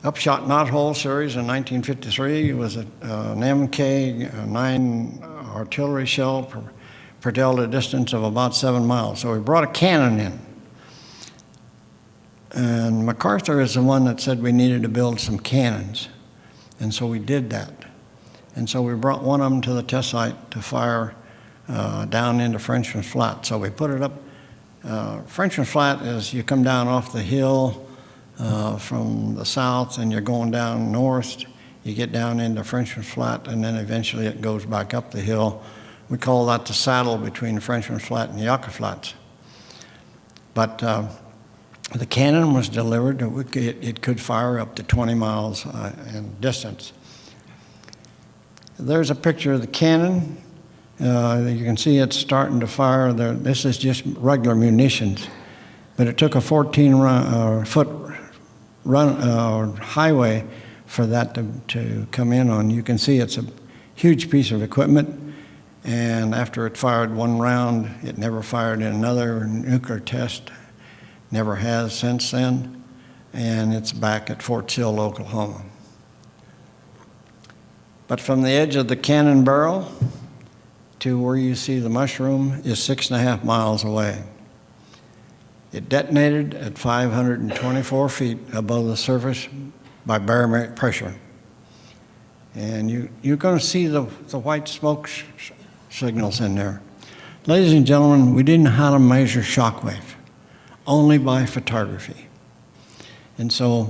Upshot Knothole series in 1953 was an MK-9 artillery shell propelled a distance of about 7 miles. So we brought a cannon in. And MacArthur is the one that said we needed to build some cannons. And so we did that. And so we brought one of them to the test site to fire down into Frenchman Flat. So we put it up. Frenchman Flat is you come down off the hill from the south and you're going down north. You get down into Frenchman Flat and then eventually it goes back up the hill. We call that the saddle between Frenchman Flat and Yucca Flats. But the cannon was delivered. It could fire up to 20 miles in distance. There's a picture of the cannon. You can see it's starting to fire. This is just regular munitions, but it took a 14-foot highway for that to come in on. You can see it's a huge piece of equipment, and after it fired one round, it never fired in another nuclear test, never has since then, and it's back at Fort Sill, Oklahoma. But from the edge of the cannon barrel to where you see the mushroom is 6.5 miles away. It detonated at 524 feet above the surface by barometric pressure. And you're going to see the white smoke signals in there. Ladies and gentlemen, we didn't know how to measure shock wave, only by photography. And so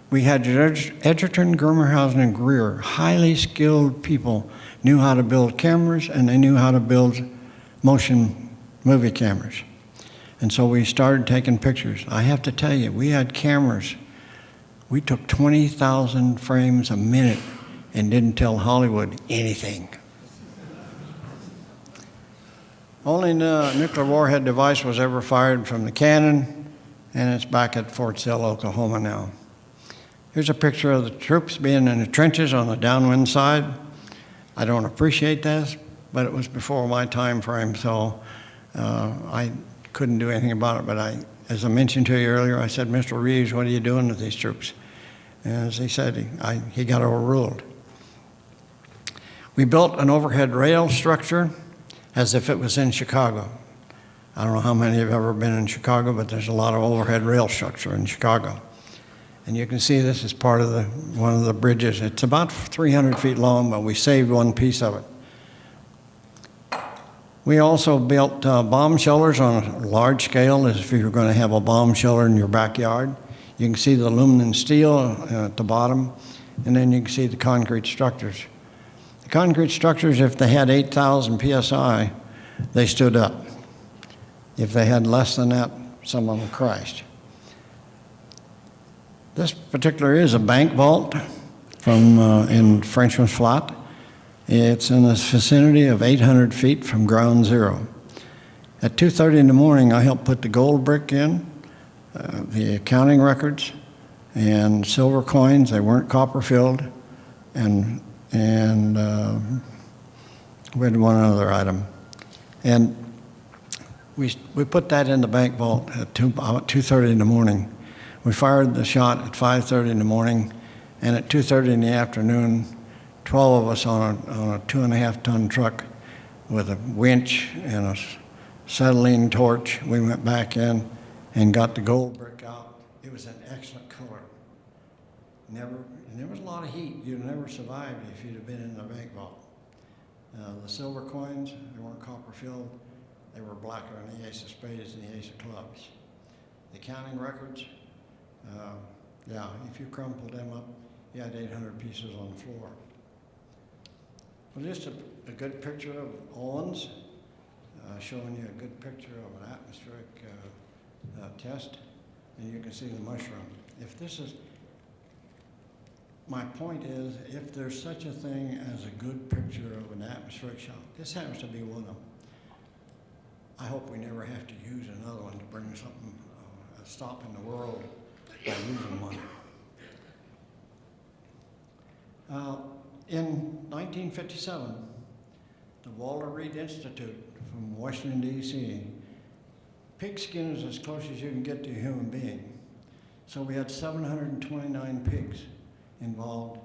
we had Edgerton, Germerhausen, and Greer, highly skilled people, knew how to build cameras, and they knew how to build motion movie cameras. And so we started taking pictures. I have to tell you, we had cameras. We took 20,000 frames a minute and didn't tell Hollywood anything. Only the nuclear warhead device was ever fired from the cannon, and it's back at Fort Sill, Oklahoma now. Here's a picture of the troops being in the trenches on the downwind side. I don't appreciate this, but it was before my time frame, so I couldn't do anything about it. But as I mentioned to you earlier, I said, Mr. Reeves, what are you doing with these troops? And as he said, he got overruled. We built an overhead rail structure as if it was in Chicago. I don't know how many have ever been in Chicago, but there's a lot of overhead rail structure in Chicago. And you can see this is part of one of the bridges. It's about 300 feet long, but we saved one piece of it. We also built bomb shelters on a large scale, as if you were going to have a bomb shelter in your backyard. You can see the aluminum steel at the bottom, and then you can see the concrete structures. The concrete structures, if they had 8,000 PSI, they stood up. If they had less than that, some of them crashed. This particular is a bank vault in Frenchman's Flat. It's in the vicinity of 800 feet from ground zero. At 2:30 in the morning, I helped put the gold brick in, the accounting records, and silver coins. They weren't copper filled, and we had one other item. And we put that in the bank vault at about 2:30 in the morning. We fired the shot at 5:30 in the morning, and at 2:30 in the afternoon, 12 of us on a 2.5-ton truck with a winch and a acetylene torch, we went back in and got the gold brick out. It was an excellent color. And there was a lot of heat. You'd never survived if you'd have been in the bank vault. The silver coins, they weren't copper filled. They were blacker than the ace of spades and the ace of clubs. The accounting records, if you crumpled them up, you had 800 pieces on the floor. Well, just a good picture of Owens, showing you a good picture of an atmospheric test, and you can see the mushroom. My point is, if there's such a thing as a good picture of an atmospheric shock, this happens to be one of them. I hope we never have to use another one to bring something, a stop in the world by using one. In 1957, the Walter Reed Institute from Washington, D.C., pigskin is as close as you can get to a human being. So we had 729 pigs involved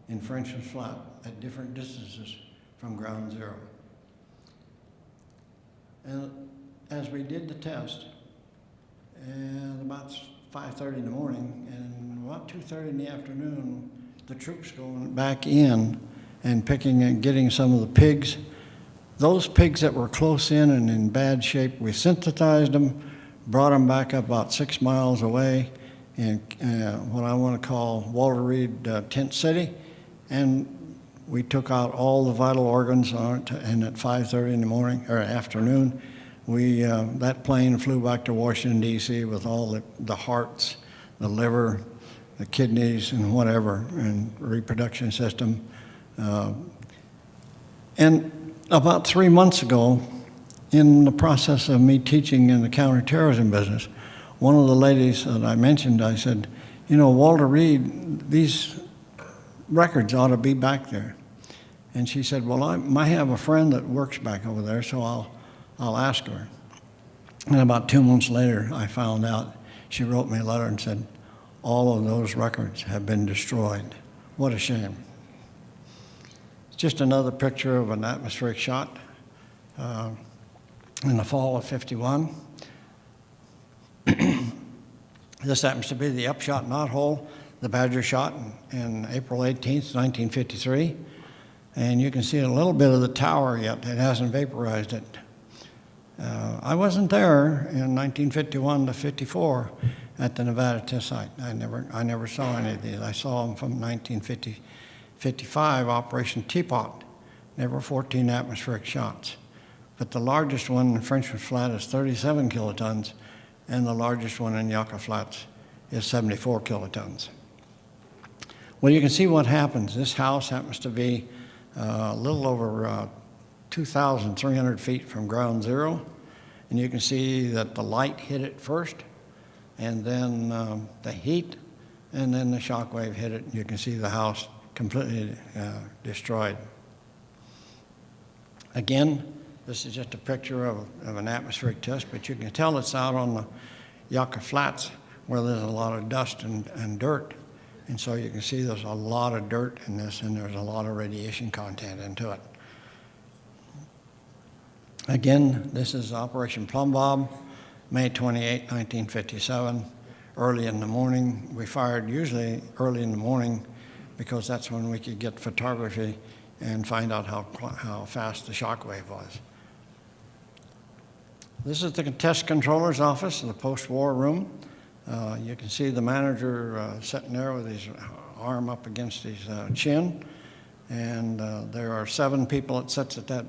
in Frenchman's Flat at different distances from ground zero. And as we did the test, and about 5:30 in the morning, and about 2:30 in the afternoon, the troops going back in and picking and getting some of the pigs. Those pigs that were close in and in bad shape, we synthesized them, brought them back up about 6 miles away in what I want to call Walter Reed Tent City, and we took out all the vital organs on it, and at 5:30 in the morning or afternoon, that plane flew back to Washington, D.C. with all the hearts, the liver, the kidneys, and whatever, and reproduction system. And about 3 months ago, in the process of me teaching in the counterterrorism business, one of the ladies that I mentioned, I said, Walter Reed, these records ought to be back there. And she said, well, I might have a friend that works back over there, so I'll ask her. And about 2 months later, I found out, she wrote me a letter and said, all of those records have been destroyed. What a shame. It's just another picture of an atmospheric shot in the fall of '51. This happens to be the upshot knothole, the Badger shot in April 18th, 1953. And you can see a little bit of the tower yet. It hasn't vaporized it. I wasn't there in 1951 to '54 at the Nevada test site. I never saw any of these. I saw them from 1955, Operation Teapot. There were 14 atmospheric shots. But the largest one in Frenchman's Flat is 37 kilotons, and the largest one in Yucca Flats is 74 kilotons. Well, you can see what happens. This house happens to be a little over 2,300 feet from ground zero, and you can see that the light hit it first, and then the heat, and then the shock wave hit it. You can see the house completely destroyed. Again, this is just a picture of an atmospheric test, but you can tell it's out on the Yucca Flats where there's a lot of dust and dirt. And so you can see there's a lot of dirt in this, and there's a lot of radiation content into it. Again, this is Operation Plum Bob, May 28, 1957. Early in the morning, we fired usually early in the morning because that's when we could get photography and find out how fast the shock wave was. This is the test controller's office, the post-war room. You can see the manager sitting there with his arm up against his chin. And there are 7 people that sits at that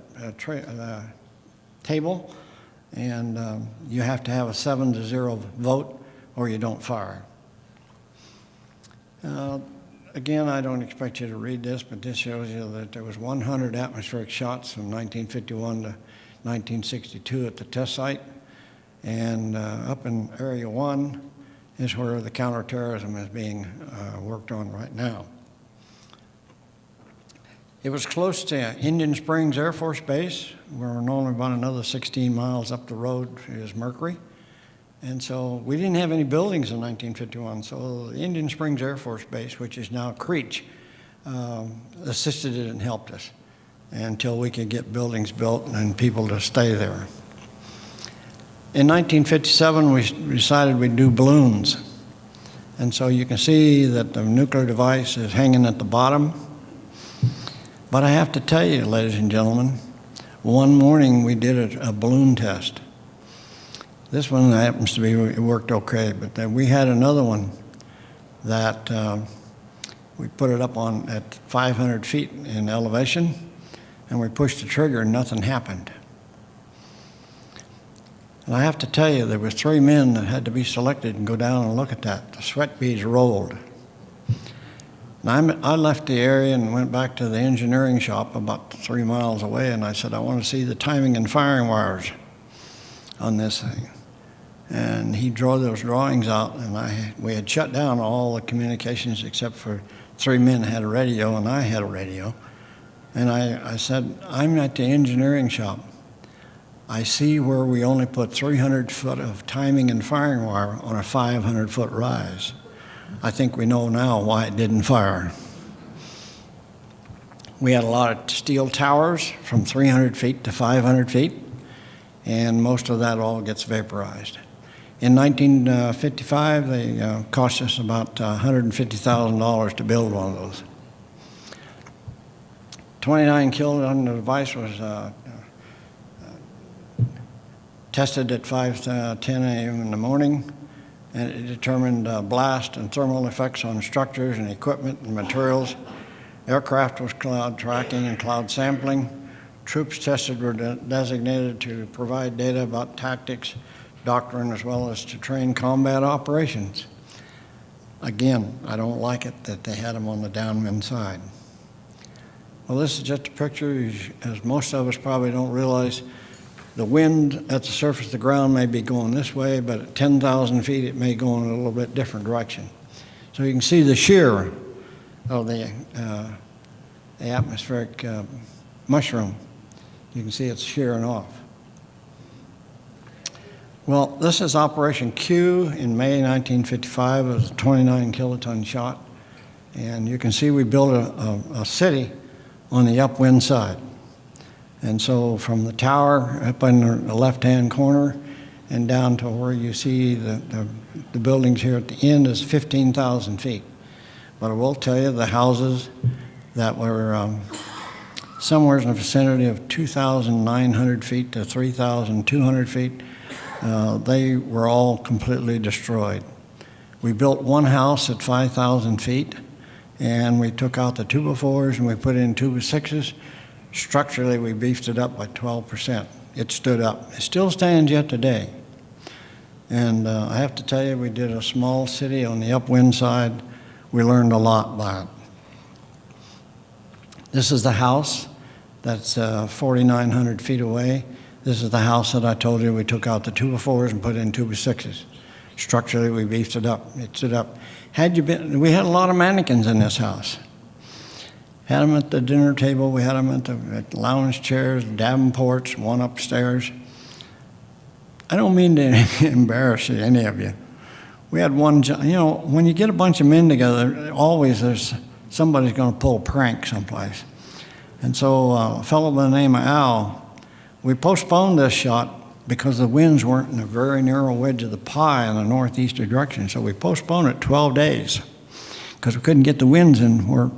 table. And you have to have a 7-0 vote or you don't fire. Again, I don't expect you to read this, but this shows you that there was 100 atmospheric shots from 1951 1962 at the test site. And up in Area 1 is where the counterterrorism is being worked on right now. It was close to Indian Springs Air Force Base. We're only about another 16 miles up the road is Mercury. And so we didn't have any buildings in 1951. So the Indian Springs Air Force Base, which is now Creech, assisted it and helped us until we could get buildings built and people to stay there. In 1957, we decided we'd do balloons. And so you can see that the nuclear device is hanging at the bottom. But I have to tell you, ladies and gentlemen, one morning we did a balloon test. This one happens to be, it worked okay, but then we had another one that we put it up on at 500 feet in elevation, and we pushed the trigger and nothing happened. And I have to tell you, there were 3 men that had to be selected and go down and look at that. The sweat beads rolled. And I left the area and went back to the engineering shop about 3 miles away, and I said, I want to see the timing and firing wires on this thing. And he drew those drawings out, and we had shut down all the communications except for 3 men had a radio, and I had a radio. And I said, I'm at the engineering shop. I see where we only put 300 foot of timing and firing wire on a 500-foot rise. I think we know now why it didn't fire. We had a lot of steel towers from 300 feet to 500 feet, and most of that all gets vaporized. In 1955, they cost us about $150,000 to build one of those. 29 kiloton device was tested at 5:10 a.m. in the morning, and it determined blast and thermal effects on structures and equipment and materials. Aircraft was cloud tracking and cloud sampling. Troops tested were designated to provide data about tactics, doctrine, as well as to train combat operations. Again, I don't like it that they had them on the downwind side. Well, this is just a picture, as most of us probably don't realize. The wind at the surface of the ground may be going this way, but at 10,000 feet it may go in a little bit different direction. So you can see the shear of the atmospheric mushroom. You can see it's shearing off. Well, this is Operation Q in May 1955. It was a 29 kiloton shot. And you can see we built a city on the upwind side. And so from the tower up in the left-hand corner and down to where you see the buildings here at the end is 15,000 feet. But I will tell you the houses that were somewhere in the vicinity of 2,900 feet to 3,200 feet, they were all completely destroyed. We built one house at 5,000 feet, and we took out the 2x4s and we put in 2x6s. Structurally, we beefed it up by 12%. It stood up. It still stands yet today. And I have to tell you, we did a small city on the upwind side. We learned a lot by it. This is the house that's 4,900 feet away. This is the house that I told you we took out the 2x4s and put in 2x6s. Structurally, we beefed it up. It stood up. We had a lot of mannequins in this house. Had them at the dinner table. We had them at the lounge chairs, davenports, one upstairs. I don't mean to embarrass any of you. We had one, when you get a bunch of men together, always somebody's going to pull a prank someplace. And so a fellow by the name of Al, we postponed this shot because the winds weren't in a very narrow wedge of the pie in the northeasterly direction. So we postponed it 12 days because we couldn't get the winds in where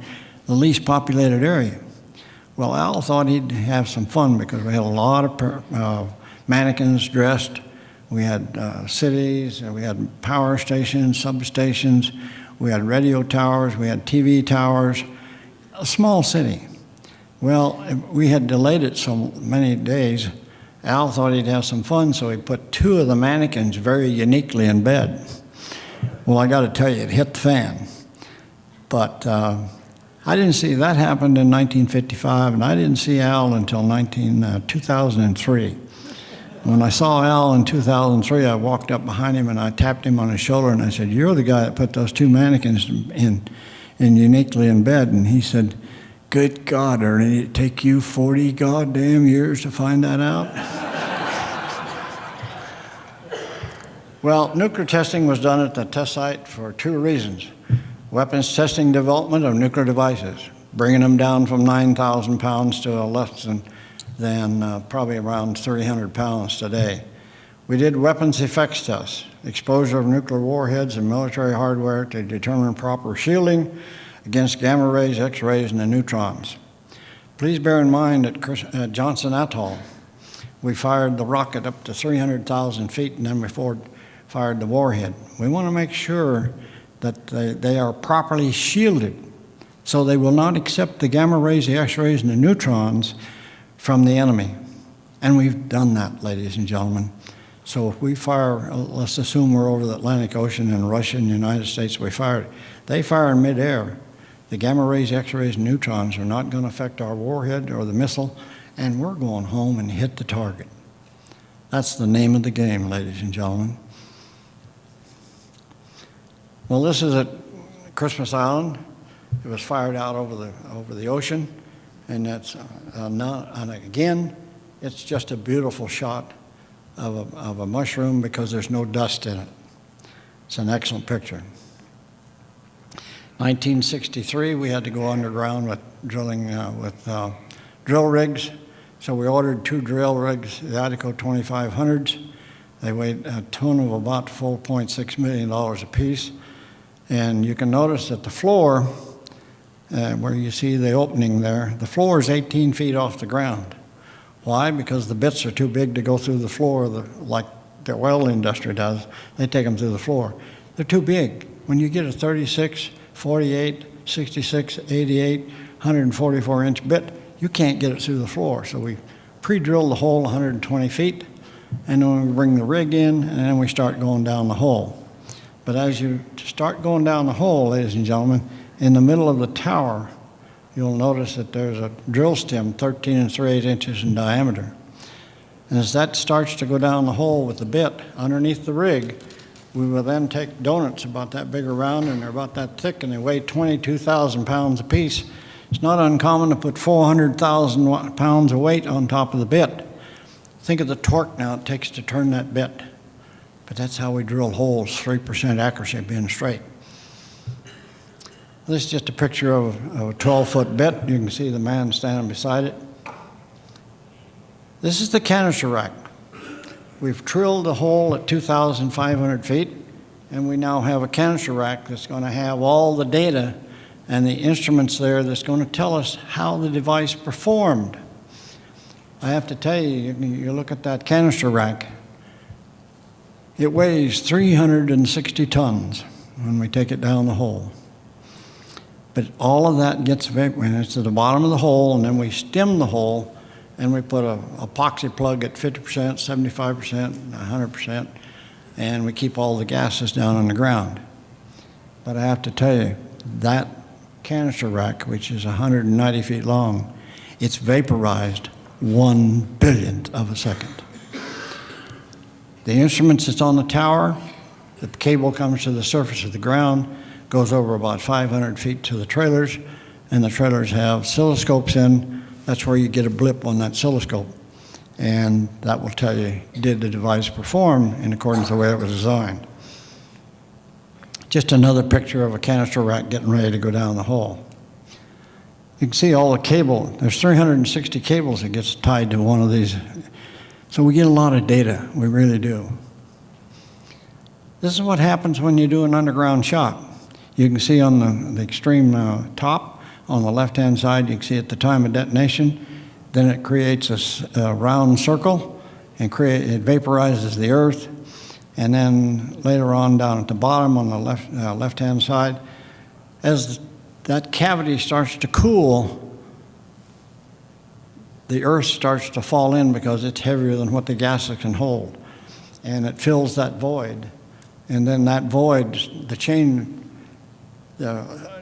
the least populated area. Well, Al thought he'd have some fun because we had a lot of mannequins dressed. We had cities, we had power stations, substations, we had radio towers, we had TV towers, a small city. Well, we had delayed it so many days, Al thought he'd have some fun, so he put 2 of the mannequins very uniquely in bed. Well, I got to tell you, it hit the fan. But I didn't see that happened in 1955, and I didn't see Al until 2003. When I saw Al in 2003, I walked up behind him and I tapped him on his shoulder and I said, "You're the guy that put those two mannequins in uniquely in bed." And he said, "Good God, Ernie, it'd take you 40 goddamn years to find that out?" Well, nuclear testing was done at the test site for two reasons. Weapons testing development of nuclear devices, bringing them down from 9,000 pounds to less than probably around 300 pounds today. We did weapons effects tests, exposure of nuclear warheads and military hardware to determine proper shielding against gamma rays, X-rays, and the neutrons. Please bear in mind at Johnson Atoll, we fired the rocket up to 300,000 feet and then we fired the warhead. We want to make sure that they are properly shielded so they will not accept the gamma rays, the X-rays, and the neutrons from the enemy. And we've done that, ladies and gentlemen. So if we fire, let's assume we're over the Atlantic Ocean and Russia and the United States, we fired. They fire in midair. The gamma rays, X-rays, and neutrons are not going to affect our warhead or the missile, and we're going home and hit the target. That's the name of the game, ladies and gentlemen. Well, this is at Christmas Island. It was fired out over the ocean, and that's and again, it's just a beautiful shot of a mushroom because there's no dust in it. It's an excellent picture. 1963, we had to go underground with drilling with drill rigs, so we ordered 2 drill rigs, the Idaho 2500s. They weighed a ton of about $4.6 million apiece. And you can notice that the floor, where you see the opening there, the floor is 18 feet off the ground. Why? Because the bits are too big to go through the floor like the oil industry does. They take them through the floor. They're too big. When you get a 36, 48, 66, 88, 144-inch bit, you can't get it through the floor. So we pre-drill the hole 120 feet, and then we bring the rig in, and then we start going down the hole. But as you start going down the hole, ladies and gentlemen, in the middle of the tower, you'll notice that there's a drill stem 13 3/8 inches in diameter. And as that starts to go down the hole with the bit underneath the rig, we will then take donuts about that big around, and they're about that thick, and they weigh 22,000 pounds apiece. It's not uncommon to put 400,000 pounds of weight on top of the bit. Think of the torque now it takes to turn that bit. But that's how we drill holes, 3% accuracy being straight. This is just a picture of a 12-foot bit. You can see the man standing beside it. This is the canister rack. We've drilled the hole at 2,500 feet, and we now have a canister rack that's going to have all the data and the instruments there that's going to tell us how the device performed. I have to tell you, you look at that canister rack, it weighs 360 tons when we take it down the hole. But all of that gets when it's at the bottom of the hole, and then we stem the hole, and we put a epoxy plug at 50%, 75%, 100%, and we keep all the gases down on the ground. But I have to tell you, that canister rack, which is 190 feet long, it's vaporized 1/1000th of a second. The instruments that's on the tower, the cable comes to the surface of the ground, goes over about 500 feet to the trailers, and the trailers have oscilloscopes in. That's where you get a blip on that oscilloscope, and that will tell you, did the device perform in accordance with the way it was designed. Just another picture of a canister rack getting ready to go down the hole. You can see all the cable. There's 360 cables that gets tied to one of these. So we get a lot of data, we really do. This is what happens when you do an underground shot. You can see on the extreme top, on the left-hand side, you can see at the time of detonation, then it creates a round circle, and it vaporizes the earth, and then later on down at the bottom on the left-hand side, as that cavity starts to cool, the earth starts to fall in because it's heavier than what the gases can hold. And it fills that void. And then that void, the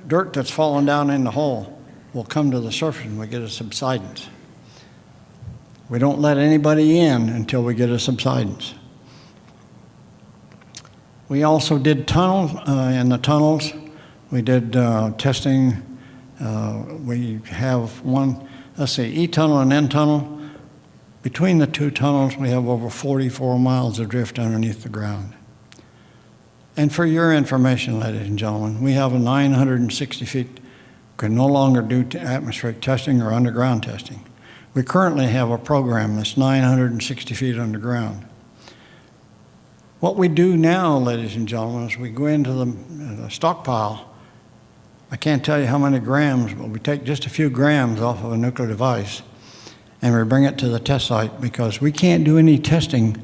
dirt that's fallen down in the hole will come to the surface and we get a subsidence. We don't let anybody in until we get a subsidence. We also did tunnels. In the tunnels, we did testing. We have one, E-tunnel and N-tunnel. Between the two tunnels, we have over 44 miles of drift underneath the ground. And for your information, ladies and gentlemen, we have a 960 feet, can no longer do atmospheric testing or underground testing. We currently have a program that's 960 feet underground. What we do now, ladies and gentlemen, is we go into the stockpile. I can't tell you how many grams, but we take just a few grams off of a nuclear device and we bring it to the test site because we can't do any testing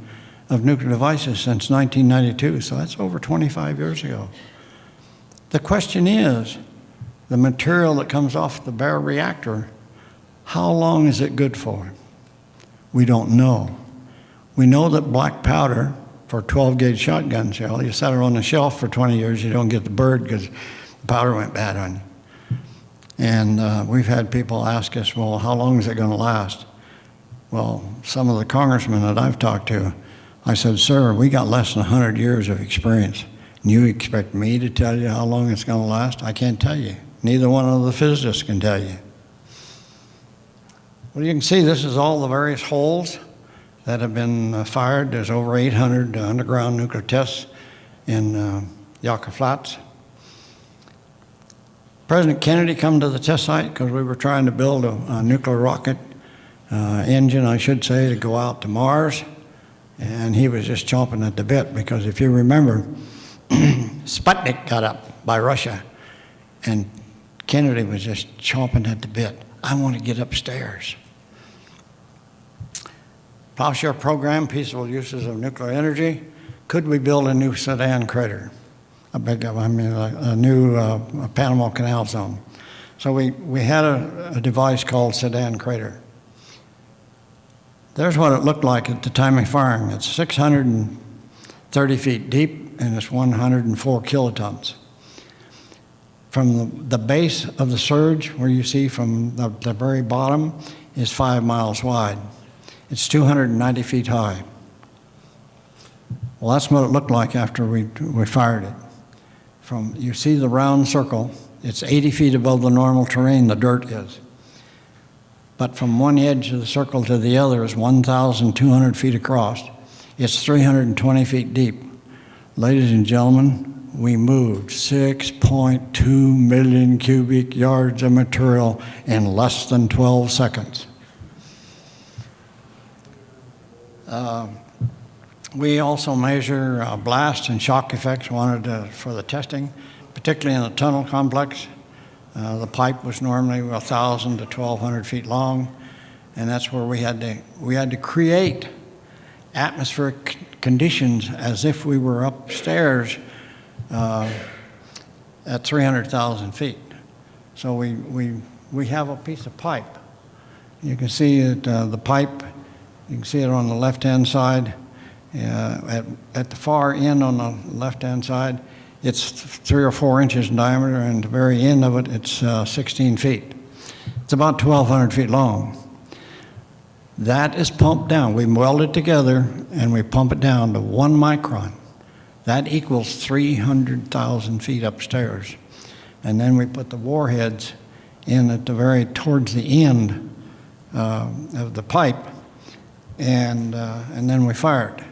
of nuclear devices since 1992, so that's over 25 years ago. The question is, the material that comes off the bare reactor, how long is it good for? We don't know. We know that black powder for a 12-gauge shotgun shell, you set it on the shelf for 20 years, you don't get the bird because the powder went bad on you. And we've had people ask us, well, how long is it going to last? Well, some of the congressmen that I've talked to, I said, sir, we got less than 100 years of experience. And you expect me to tell you how long it's going to last? I can't tell you. Neither one of the physicists can tell you. Well, you can see this is all the various holes that have been fired. There's over 800 underground nuclear tests in Yucca Flats. President Kennedy come to the test site because we were trying to build a nuclear rocket engine, I should say, to go out to Mars. And he was just chomping at the bit because if you remember, Sputnik got up by Russia and Kennedy was just chomping at the bit. I want to get upstairs. Plowshare program, peaceful uses of nuclear energy. Could we build a new Sedan crater? A new Panama Canal zone. So we had a device called Sedan crater. There's what it looked like at the time of firing. It's 630 feet deep and it's 104 kilotons. From the base of the surge, where you see from the very bottom, is 5 miles wide. It's 290 feet high. Well, that's what it looked like after we fired it. You see the round circle, it's 80 feet above the normal terrain, the dirt is. But from one edge of the circle to the other is 1,200 feet across. It's 320 feet deep. Ladies and gentlemen, we moved 6.2 million cubic yards of material in less than 12 seconds. We also measure blast and shock effects for the testing, particularly in the tunnel complex. The pipe was normally 1,000 to 1,200 feet long, and that's where we had to create atmospheric conditions as if we were upstairs at 300,000 feet. So we have a piece of pipe. You can see it, the pipe. You can see it on the left-hand side. At the far end on the left-hand side, it's 3 or 4 inches in diameter, and at the very end of it, it's 16 feet. It's about 1,200 feet long. That is pumped down. We weld it together, and we pump it down to 1 micron. That equals 300,000 feet upstairs. And then we put the warheads in at towards the end of the pipe, and then we fire it.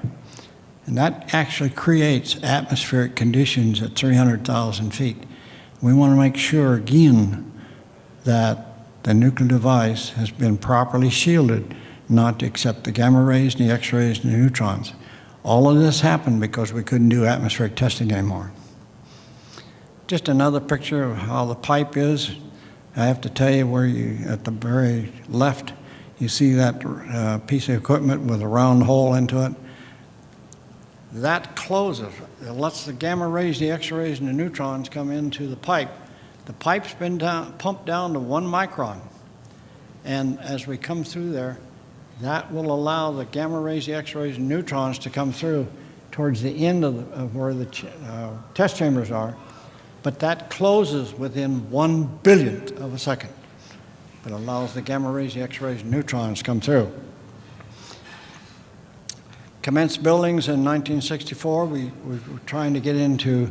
And that actually creates atmospheric conditions at 300,000 feet. We want to make sure, again, that the nuclear device has been properly shielded not to accept the gamma rays, the X-rays, and the neutrons. All of this happened because we couldn't do atmospheric testing anymore. Just another picture of how the pipe is. I have to tell you at the very left, you see that piece of equipment with a round hole into it. That closes. It lets the gamma rays, the X-rays, and the neutrons come into the pipe. The pipe's been pumped down to 1 micron. And as we come through there, that will allow the gamma rays, the X-rays, and neutrons to come through towards the end of where the test chambers are. But that closes within 1 billionth of a second. It allows the gamma rays, the X-rays, and neutrons to come through. Commenced buildings in 1964. We were trying to get into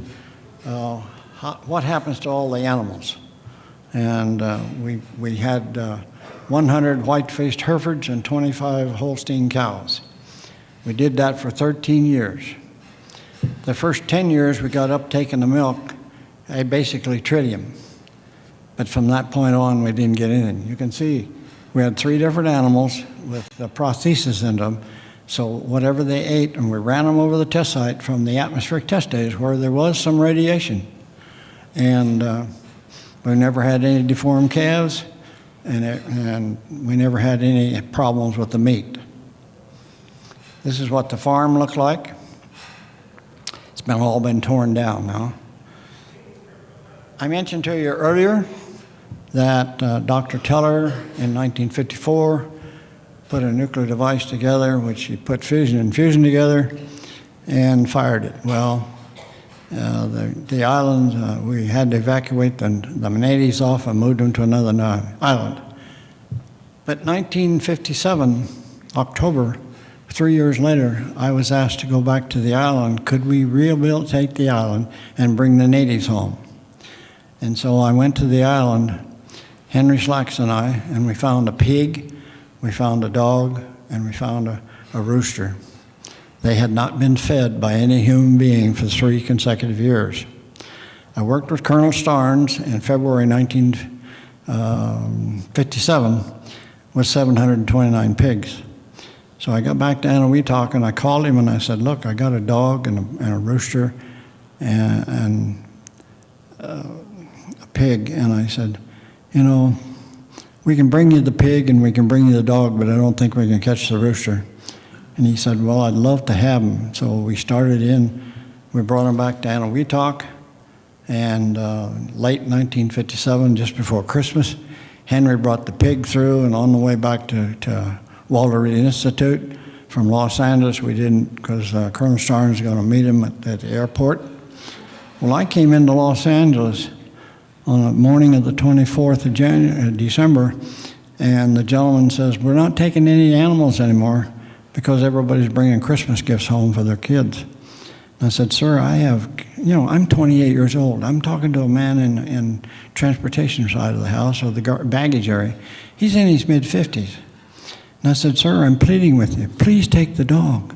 what happens to all the animals. And we had 100 white-faced Herefords and 25 Holstein cows. We did that for 13 years. The first 10 years we got uptake in the milk, basically tritium. But from that point on, we didn't get anything. You can see we had 3 different animals with the prosthesis in them. So whatever they ate, and we ran them over the test site from the atmospheric test days where there was some radiation. And we never had any deformed calves, and we never had any problems with the meat. This is what the farm looked like. It's all been torn down now. I mentioned to you earlier that Dr. Teller in 1954 put a nuclear device together, which he put fission and fusion together and fired it. Well, the island, we had to evacuate the natives off and moved them to another island. But 1957, October, 3 years later, I was asked to go back to the island. Could we rehabilitate the island and bring the natives home? And so I went to the island, Henry Slacks and I, and we found a pig, we found a dog, and we found a rooster. They had not been fed by any human being for 3 consecutive years. I worked with Colonel Starnes in February 1957 with 729 pigs. So I got back to Anahuac and I called him and I said, look, I got a dog and a rooster and a pig. And I said, you know, we can bring you the pig and we can bring you the dog, but I don't think we can catch the rooster. And he said, well, I'd love to have him. So we brought him back to Anahuac, and late 1957, just before Christmas, Henry brought the pig through, and on the way back to Walter Reed Institute from Los Angeles, we didn't, because Colonel Starnes was going to meet him at the airport. Well, I came into Los Angeles on the morning of the 24th of December, and the gentleman says, we're not taking any animals anymore because everybody's bringing Christmas gifts home for their kids. And I said, sir, I'm 28 years old. I'm talking to a man in transportation side of the house, or the baggage area. He's in his mid-50s. And I said, sir, I'm pleading with you. Please take the dog.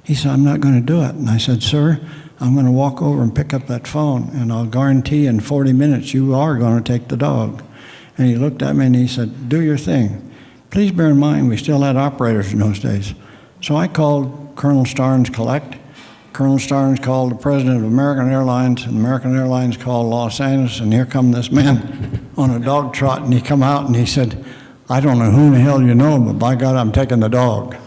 He said, I'm not going to do it. And I said, sir, I'm going to walk over and pick up that phone, and I'll guarantee in 40 minutes you are going to take the dog. And he looked at me and he said, do your thing. Please bear in mind, we still had operators in those days. So I called Colonel Starnes Collect. Colonel Starnes called the president of American Airlines, and American Airlines called Los Angeles, and here come this man on a dog trot, and he come out and he said, I don't know who in the hell you know, but by God, I'm taking the dog.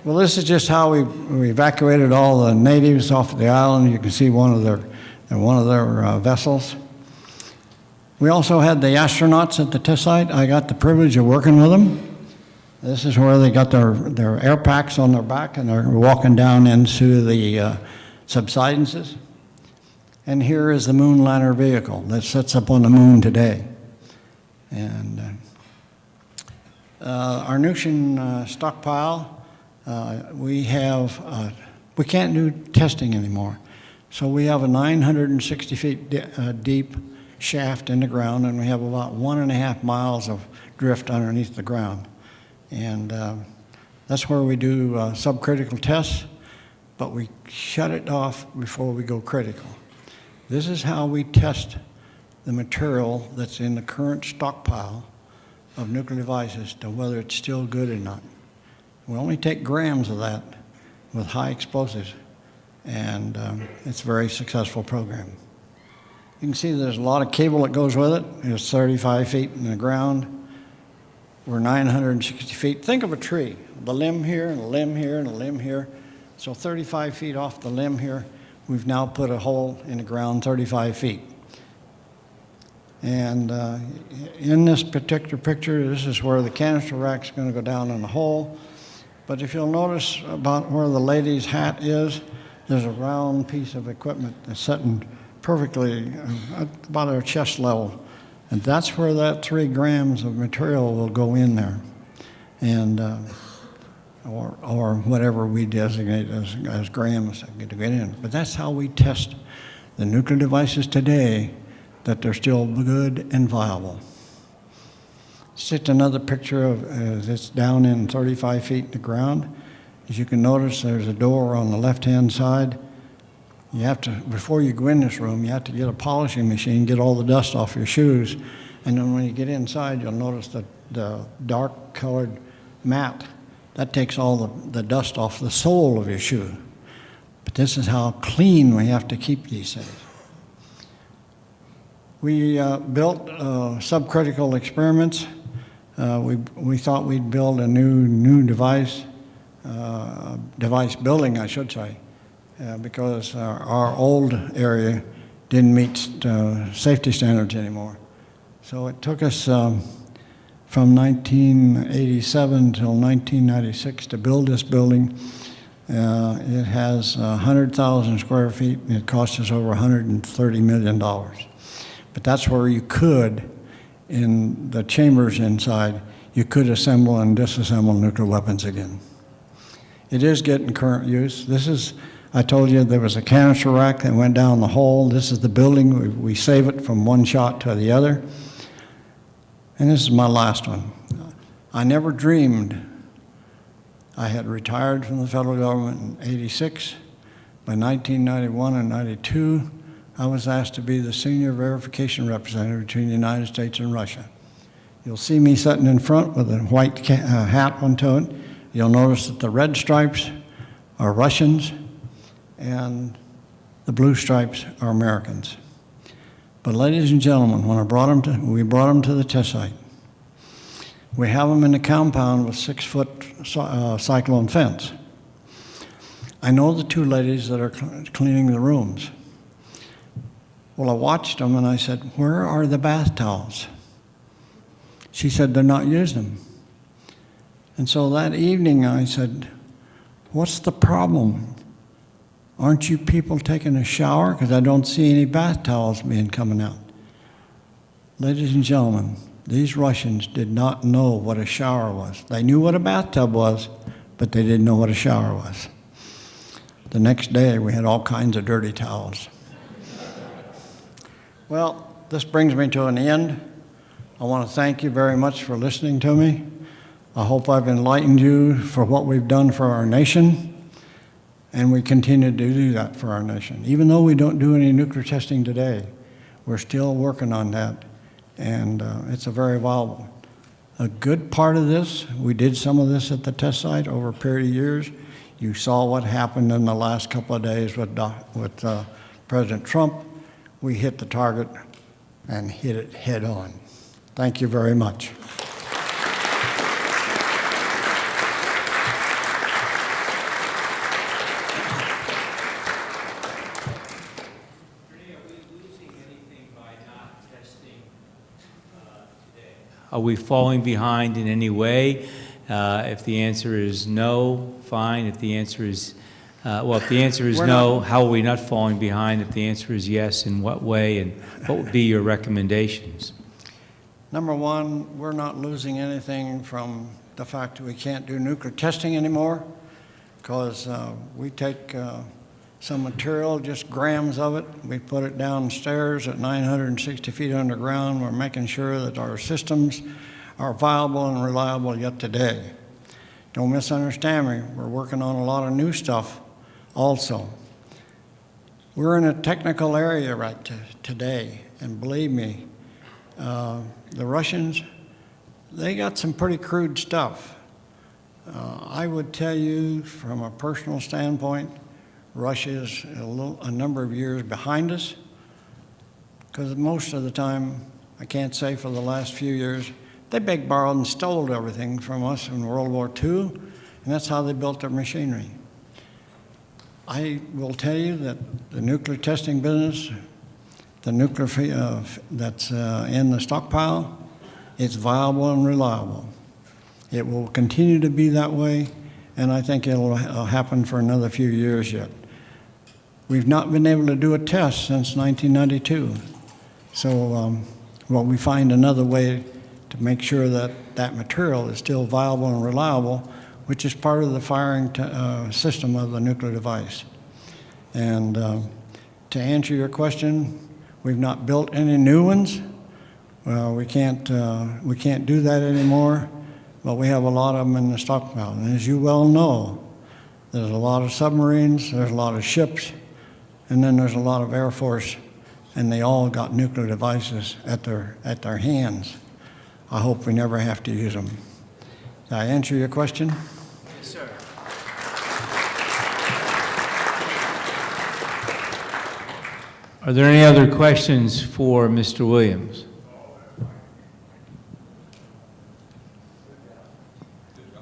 Well, this is just how we evacuated all the natives off the island. You can see one of their vessels. We also had the astronauts at the test site. I got the privilege of working with them. This is where they got their air packs on their back, and they're walking down into the subsidences. And here is the moon lander vehicle that sits up on the moon today. And our Nutrition stockpile, we can't do testing anymore. So we have a 960 feet deep shaft in the ground, and we have about 1.5 miles of drift underneath the ground. And that's where we do subcritical tests, but we shut it off before we go critical. This is how we test the material that's in the current stockpile of nuclear devices to whether it's still good or not. We only take grams of that with high explosives, and it's a very successful program. You can see there's a lot of cable that goes with it. It's 35 feet in the ground. We're 960 feet. Think of a tree, the limb here and a limb here and a limb here. So 35 feet off the limb here, we've now put a hole in the ground 35 feet. And in this particular picture, this is where the canister rack's going to go down in the hole. But if you'll notice about where the lady's hat is, there's a round piece of equipment that's sitting perfectly at about her chest level. And that's where that 3 grams of material will go in there, and or whatever we designate as grams to get in. But that's how we test the nuclear devices today, that they're still good and viable. It's just another picture of it's down in 35 feet in the ground. As you can notice, there's a door on the left-hand side. You have to, before you go in this room, you have to get a polishing machine, get all the dust off your shoes, and then when you get inside, you'll notice that the dark-colored mat, that takes all the dust off the sole of your shoe. But this is how clean we have to keep these things. We built subcritical experiments. We thought we'd build a new device building, I should say, because our old area didn't meet safety standards anymore. So it took us from 1987 till 1996 to build this building. It has 100,000 square feet, and it cost us over $130 million. But that's where you could, in the chambers inside, you could assemble and disassemble nuclear weapons again. It is getting current use. This is, I told you there was a canister rack that went down the hole. This is the building. We save it from one shot to the other. And this is my last one. I never dreamed. I had retired from the federal government in '86. By 1991 and '92, I was asked to be the senior verification representative between the United States and Russia. You'll see me sitting in front with a white hat onto it. You'll notice that the red stripes are Russians and the blue stripes are Americans. But ladies and gentlemen, when we brought them to the test site, we have them in a compound with 6-foot cyclone fence. I know the 2 ladies that are cleaning the rooms. Well, I watched them and I said, "Where are the bath towels?" She said, "They're not using them." And so that evening I said, "What's the problem? Aren't you people taking a shower? Because I don't see any bath towels coming out." Ladies and gentlemen, these Russians did not know what a shower was. They knew what a bathtub was, but they didn't know what a shower was. The next day, we had all kinds of dirty towels. Well, this brings me to an end. I want to thank you very much for listening to me. I hope I've enlightened you for what we've done for our nation, and we continue to do that for our nation. Even though we don't do any nuclear testing today, we're still working on that, and it's a very viable. A good part of this, we did some of this at the test site over a period of years. You saw what happened in the last couple of days with President Trump. We hit the target and hit it head on. Thank you very much. Are we falling behind in any way? If the answer is no, fine. If the answer is, if the answer is no, how are we not falling behind? If the answer is yes, in what way? And what would be your recommendations? Number one, we're not losing anything from the fact that we can't do nuclear testing anymore, because we take some material, just grams of it. We put it downstairs at 960 feet underground. We're making sure that our systems are viable and reliable yet today. Don't misunderstand me. We're working on a lot of new stuff also. We're in a technical area right today, and believe me, the Russians, they got some pretty crude stuff. I would tell you from a personal standpoint, Russia is a number of years behind us, because most of the time, I can't say for the last few years, they begged, borrowed, and stole everything from us in World War II, and that's how they built their machinery. I will tell you that the nuclear testing business, the nuclear that's in the stockpile, it's viable and reliable. It will continue to be that way, and I think it'll happen for another few years yet. We've not been able to do a test since 1992, so Well, we find another way to make sure that that material is still viable and reliable, which is part of the firing system of the nuclear device. And to answer your question, we've not built any new ones. We can't do that anymore, but we have a lot of them in the stockpile. And as you well know, there's a lot of submarines, there's a lot of ships, and then there's a lot of Air Force, and they all got nuclear devices at their hands. I hope we never have to use them. Did I answer your question? Yes, sir. Are there any other questions for Mr. Williams?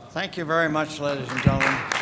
Thank you very much, ladies and gentlemen.